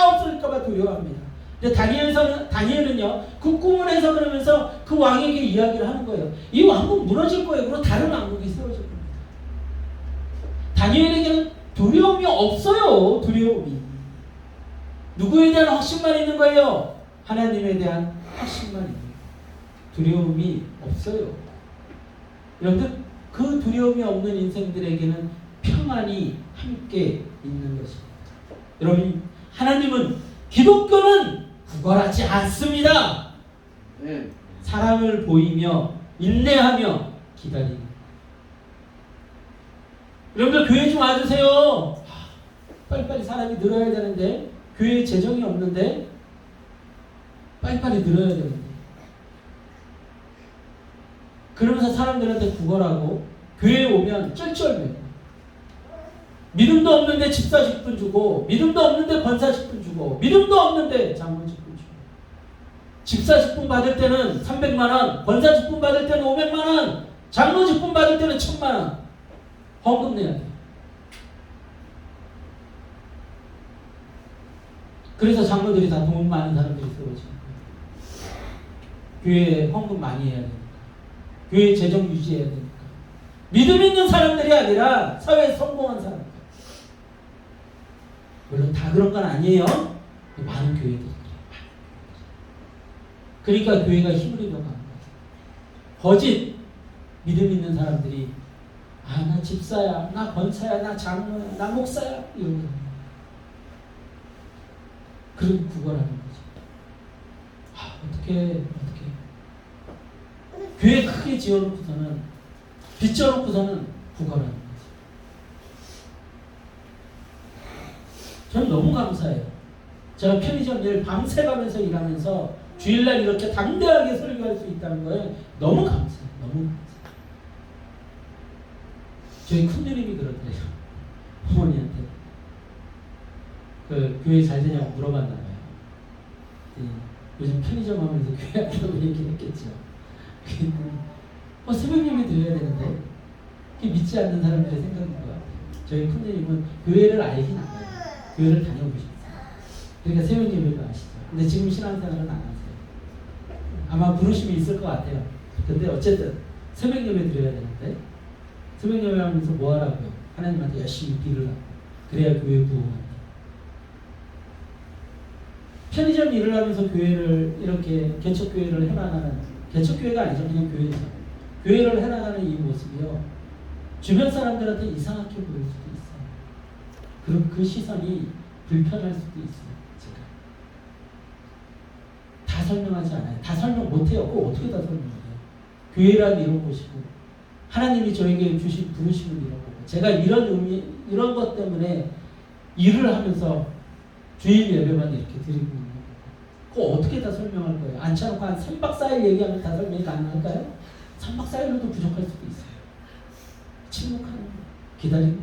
없어질까봐 두려워합니다. 근데 다니엘은요, 그 꿈을 해서 그러면서 그 왕에게 이야기를 하는 거예요. 이 왕국 무너질 거예요. 그리고 다른 왕국이 세워질 겁니다. 다니엘에게는 두려움이 없어요. 두려움이. 누구에 대한 확신만 있는 거예요? 하나님에 대한 확신만 있는 거예요. 두려움이 없어요. 여러분들, 그 두려움이 없는 인생들에게는 평안이 함께 있는 것입니다. 여러분, 하나님은 기독교는 구걸하지 않습니다. 네. 사랑을 보이며 인내하며 기다리는. 여러분들 교회 좀 와주세요. 빨리빨리 사람이 늘어야 되는데 교회에 재정이 없는데 빨리빨리 늘어야 되는데 그러면서 사람들한테 구걸하고 교회에 오면 쩔쩔매고 믿음도 없는데 집사직분 주고 믿음도 없는데 권사직분 주고 믿음도 없는데 장로직분 주고 집사직분 받을 때는 300만원 권사직분 받을 때는 500만원 장로직분 받을 때는 1000만원 헌금 내야 돼. 그래서 장로들이 다 돈 많은 사람들이 세워지는 거예요. 교회에 헌금 많이 해야 되니까 교회 재정 유지해야 되니까 믿음 있는 사람들이 아니라 사회에 성공한 사람들 물론 다 그런 건 아니에요. 많은 교회들이 그래요. 그러니까 교회가 힘을 잃어가는 거예요. 거짓 믿음 있는 사람들이 나 집사야, 나 권사야, 나 장로야, 나 목사야 이런 거. 그런 구걸하는 거죠. 어떻게 교회 크게 지어놓고서는 빚져놓고서는 구걸하는 거죠. 저는 너무 감사해요. 제가 편의점 일 밤새 가면서 일하면서 주일날 이렇게 담대하게 설교할 수 있다는 거에 너무 감사해요. 너무 감사해요. 저희 큰누님이 그러더래요. 어머니한테 그 교회 잘 되냐고 물어봤나 봐요. 요즘 편의점 하면서 교회 한다고 얘기했겠죠. 새벽 예배 드려야 되는데 그게 믿지 않는 사람들의 생각인 것 같아요. 저희 큰누님은 교회를 알긴 알아요. 교회를 다녀보셨어요. 그러니까 새벽 예배도 아시죠. 근데 지금 신앙생활은 안 하세요. 아마 부르심이 있을 것 같아요. 근데 어쨌든 새벽 예배 드려야 되는데 새벽 예배 하면서 뭐 하라고요? 하나님한테 열심히 일을 하고 그래야 교회 부흥한다. 편의점 일을 하면서 교회를 이렇게 개척교회를 해나가는 개척교회가 아니죠. 그냥 교회죠. 교회를 해나가는 이 모습이요. 주변 사람들한테 이상하게 보일 수도 있어요. 그럼 그 시선이 불편할 수도 있어요. 제가 다 설명하지 않아요. 다 설명 못해요. 꼭 어떻게 다 설명해요. 교회란 이런 곳이고 하나님이 저에게 주신 부르심은 이런 거고 제가 이런 의미 이런 것 때문에 일을 하면서 주일 예배만 이렇게 드리고 있는 거고 꼭 어떻게 다 설명할 거예요. 앉혀놓고 한 3박 4일 얘기하면 다 설명이 가능할까요? 3박 4일로도 부족할 수도 있어요. 침묵하는 거 기다리고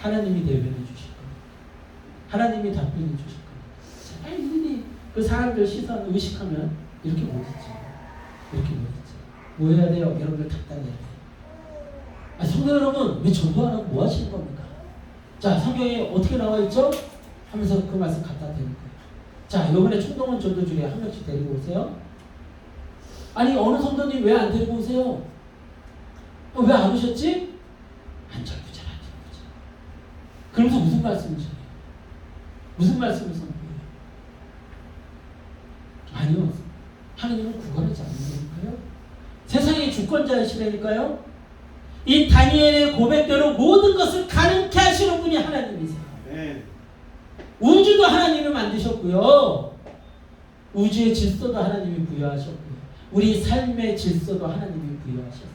하나님이 대변해 주실 겁니다. 하나님이 답변해 주실 겁니다. 잘 일일이 그 사람들 시선 의식하면 이렇게 못 있죠. 이렇게 못 있죠. 뭐 해야 돼요? 여러분들 답답해야 돼요. 성도 여러분, 왜 전도 안 하고 뭐 하시는 겁니까? 자, 성경에 어떻게 나와 있죠? 하면서 그 말씀 갖다 드릴 거예요. 자, 이번에 총동원 전도 중에 한 명씩 데리고 오세요. 아니, 어느 성도님 왜 안 데리고 오세요? 왜 안 오셨지? 안절부절. 그러면서 무슨 말씀을 전해요? 무슨 말씀을 선포해요? 아니요. 하나님은 구걸하지 않는 거니까요. 세상의 주권자이시라니까요. 이 다니엘의 고백대로 모든 것을 가능케 하시는 분이 하나님이세요. 네. 우주도 하나님이 만드셨고요. 우주의 질서도 하나님이 부여하셨고요. 우리 삶의 질서도 하나님이 부여하셨어요.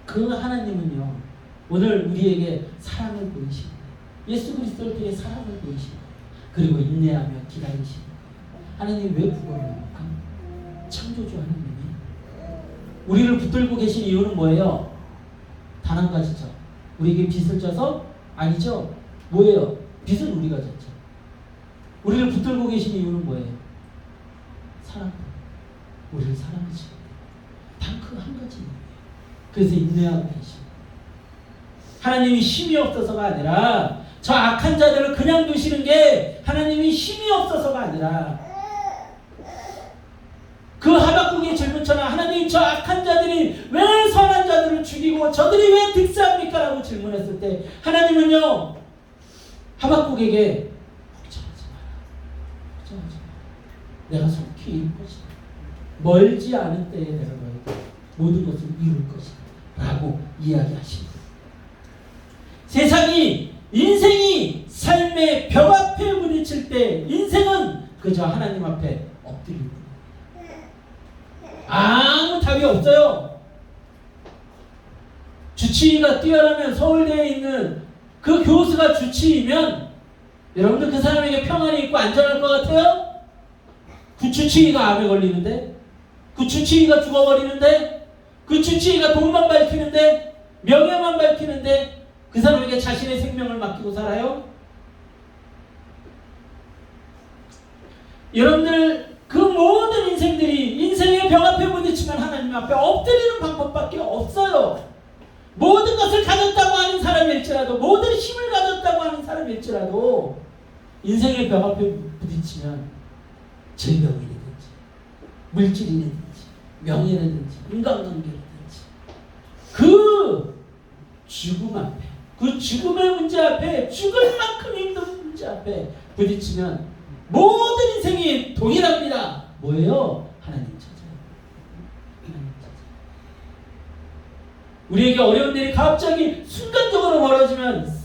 그 하나님은요. 오늘 우리에게 사랑을 보이시는 거예요. 예수 그리스도를 통해 사랑을 보이시는 거예요. 그리고 인내하며 기다리시는 거예요. 하나님 왜 구걸합니까? 창조주 하나님이 우리를 붙들고 계신 이유는 뭐예요? 단 한 가지죠. 우리에게 빚을 져서? 아니죠. 뭐예요? 빚은 우리가 졌죠. 우리를 붙들고 계신 이유는 뭐예요? 사랑. 우리를 사랑하시는 단 그 한 가지 이유예요. 그래서 인내하고 계시는 하나님이 힘이 없어서가 아니라 저 악한 자들을 그냥 두시는 게 하나님이 힘이 없어서가 아니라 그 하박국의 질문처럼 하나님 저 악한 자들이 왜 선한 자들을 죽이고 저들이 왜 득세합니까? 라고 질문했을 때 하나님은요 하박국에게 걱정하지 마라. 걱정하지 마라. 내가 속히 이룰 것이다. 멀지 않은 때에 내가 너에게 모든 것을 이룰 것이다. 라고 이야기하십니다. 세상이 인생이 삶의 벽 앞에 부딪힐 때 인생은 그저 하나님 앞에 엎드릴 뿐. 아무 답이 없어요. 주치의가 뛰어나면 서울대에 있는 그 교수가 주치의면 여러분들 그 사람에게 평안이 있고 안전할 것 같아요? 그 주치의가 암에 걸리는데, 그 주치의가 죽어버리는데, 그 주치의가 돈만 밝히는데, 명예만 밝히는데 그 사람에게 자신의 생명을 맡기고 살아요? 여러분들 그 모든 인생들이 인생의 벽 앞에 부딪히면 하나님 앞에 엎드리는 방법밖에 없어요. 모든 것을 가졌다고 하는 사람일지라도 모든 힘을 가졌다고 하는 사람일지라도 인생의 벽 앞에 부딪히면 질병이든지 물질이든지 명예라든지 인간관계라든지 그 죽음 앞에, 그 죽음의 문제 앞에, 죽을 만큼 힘든 문제 앞에 부딪히면 모든 인생이 동일합니다. 뭐예요? 하나님 찾아요. 하나님 찾아요. 우리에게 어려운 일이 갑자기 순간적으로 벌어지면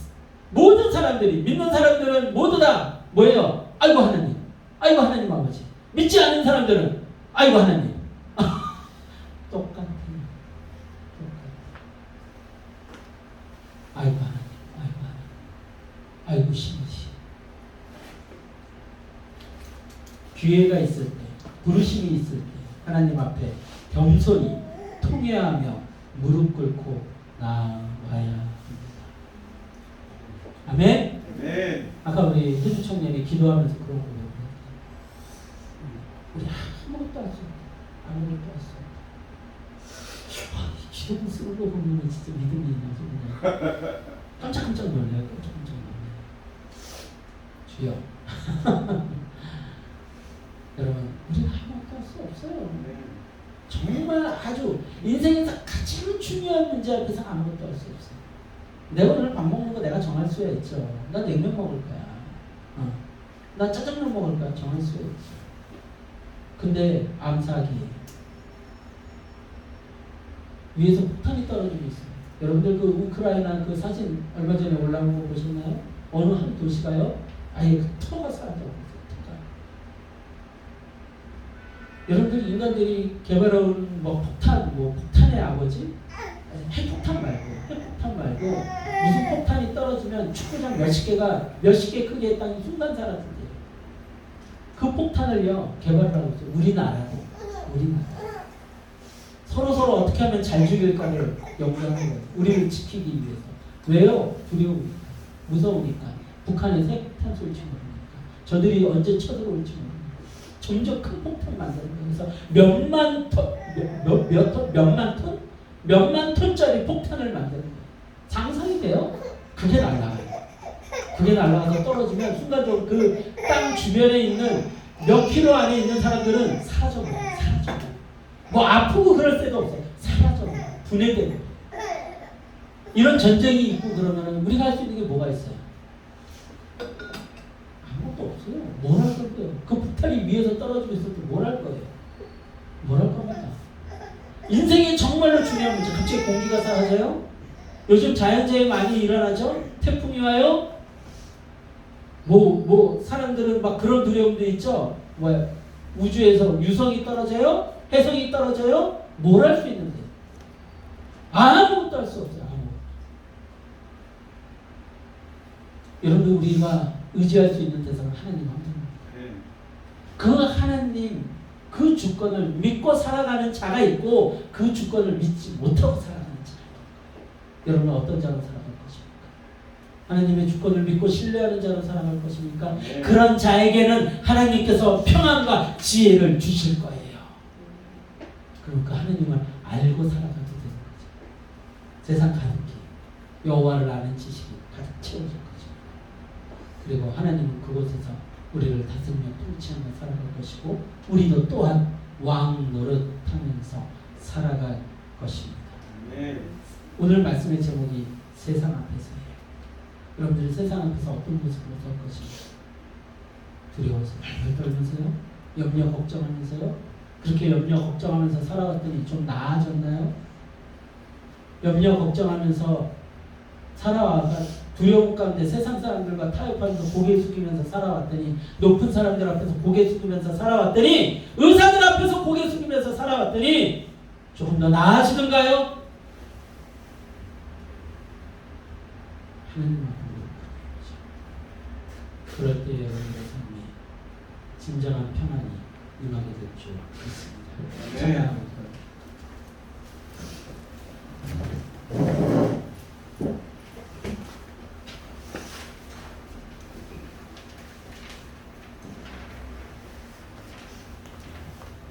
모든 사람들이, 믿는 사람들은 모두 다 뭐예요? 아이고 하나님, 아이고 하나님 아버지. 믿지 않는 사람들은 아이고 하나님. 똑같아요. 아이고 하나님, 아이고 하나님, 아이고 신이시. 기회가 있을 때, 부르심이 있을 때 하나님 앞에 겸손히 통회하며 무릎 꿇고 나와야 합니다. 아멘. 아멘. 아까 우리 해주 청년이 기도하면서 그런 거예요. 우리 아무것도 할 수 없다. 아무것도 할 수 없다. 아, 기도문 쓰는 거 보면 진짜 믿음이 있나 그냥 깜짝깜짝 놀래요. 깜짝깜짝 놀래요. 주여. 여러분, 우리가 아무것도 할 수 없어요. 정말 아주 인생에서 가장 중요한 문제 앞에서 아무것도 할 수 없어요. 내가 오늘 밥 먹는 거 내가 정할 수가 있죠. 나 냉면 먹을 거야. 나 짜장면 먹을 거야. 정할 수가 있죠. 근데 암사기 위에서 폭탄이 떨어지고 있어요. 여러분들 그 우크라이나 그 사진 얼마 전에 올라온 거 보셨나요? 어느 한 도시가요? 아예 그 터가 사라져버렸어요. 터가. 여러분들 인간들이 개발해온 뭐 폭탄, 뭐 폭탄의 아버지? 핵폭탄 말고 무슨 폭탄이 떨어지면 축구장 몇십 개 크기의 땅이 순간 사라진대요. 그 폭탄을요 개발을 하고 있어요. 우리나라도 서로 어떻게 하면 잘 죽일까를 연구하는 거예요. 우리를 지키기 위해서. 왜요? 두려우니까, 무서우니까, 북한에서 핵탄 쏠지 모르니까, 저들이 언제 쳐들어올지 모르니까 점점 큰 폭탄 만드는 거예요. 그래서 몇만 톤짜리 폭탄을 만드는 거예요. 상상이 돼요? 그게 날아가요. 그게 날아가서 떨어지면 순간적으로 그 땅 주변에 있는 몇 킬로 안에 있는 사람들은 사라져버려요. 뭐 아프고 그럴 새도 없어요. 사라져버려요. 분해되고. 이런 전쟁이 있고 그러면 우리가 할 수 있는 게 뭐가 있어요? 아무것도 없어요. 뭘 할 건데요? 그 폭탄이 위에서 떨어지고 있을 때 뭘 할 거예요? 뭘 할 겁니까? 인생이 정말로 중요한 문제. 갑자기 공기가 사라져요? 요즘 자연재해 많이 일어나죠? 태풍이 와요? 사람들은 막 그런 두려움도 있죠? 뭐야? 우주에서 유성이 떨어져요? 혜성이 떨어져요? 뭘 할 수 있는데? 아무것도 할 수 없어요. 아무것도. 여러분, 우리가 의지할 수 있는 대상은 하나님 한 분입니다. 그 하나님, 그 주권을 믿고 살아가는 자가 있고 그 주권을 믿지 못하고 살아가는 자가 있고, 여러분은 어떤 자로 살아갈 것입니까? 하나님의 주권을 믿고 신뢰하는 자로 살아갈 것입니까? 네. 그런 자에게는 하나님께서 평안과 지혜를 주실 거예요. 그러니까 하나님을 알고 살아가도 되는 거죠. 세상 가득히 여호와를 아는 지식이 가득 채워질 것입니다. 그리고 하나님은 그곳에서 우리를 다스리며 통치하며 살아갈 것이고 우리도 또한 왕 노릇하면서 살아갈 것입니다. 네. 오늘 말씀의 제목이 세상 앞에서예요. 여러분들 세상 앞에서 어떤 모습으로 살 것입니까? 두려워서 발발 떨면서요? 염려 걱정하면서요? 그렇게 염려 걱정하면서 살아왔더니 좀 나아졌나요? 염려 걱정하면서 살아와서 두려움 가운데 세상 사람들과 타협하면서 고개 숙이면서 살아왔더니, 높은 사람들 앞에서 고개 숙이면서 살아왔더니, 의사들 앞에서 고개 숙이면서 살아왔더니 조금 더 나아지던가요? 하나님 앞에 그럴 때 여러분의 삶에 진정한 평안이 임하게 될 줄 믿습니다.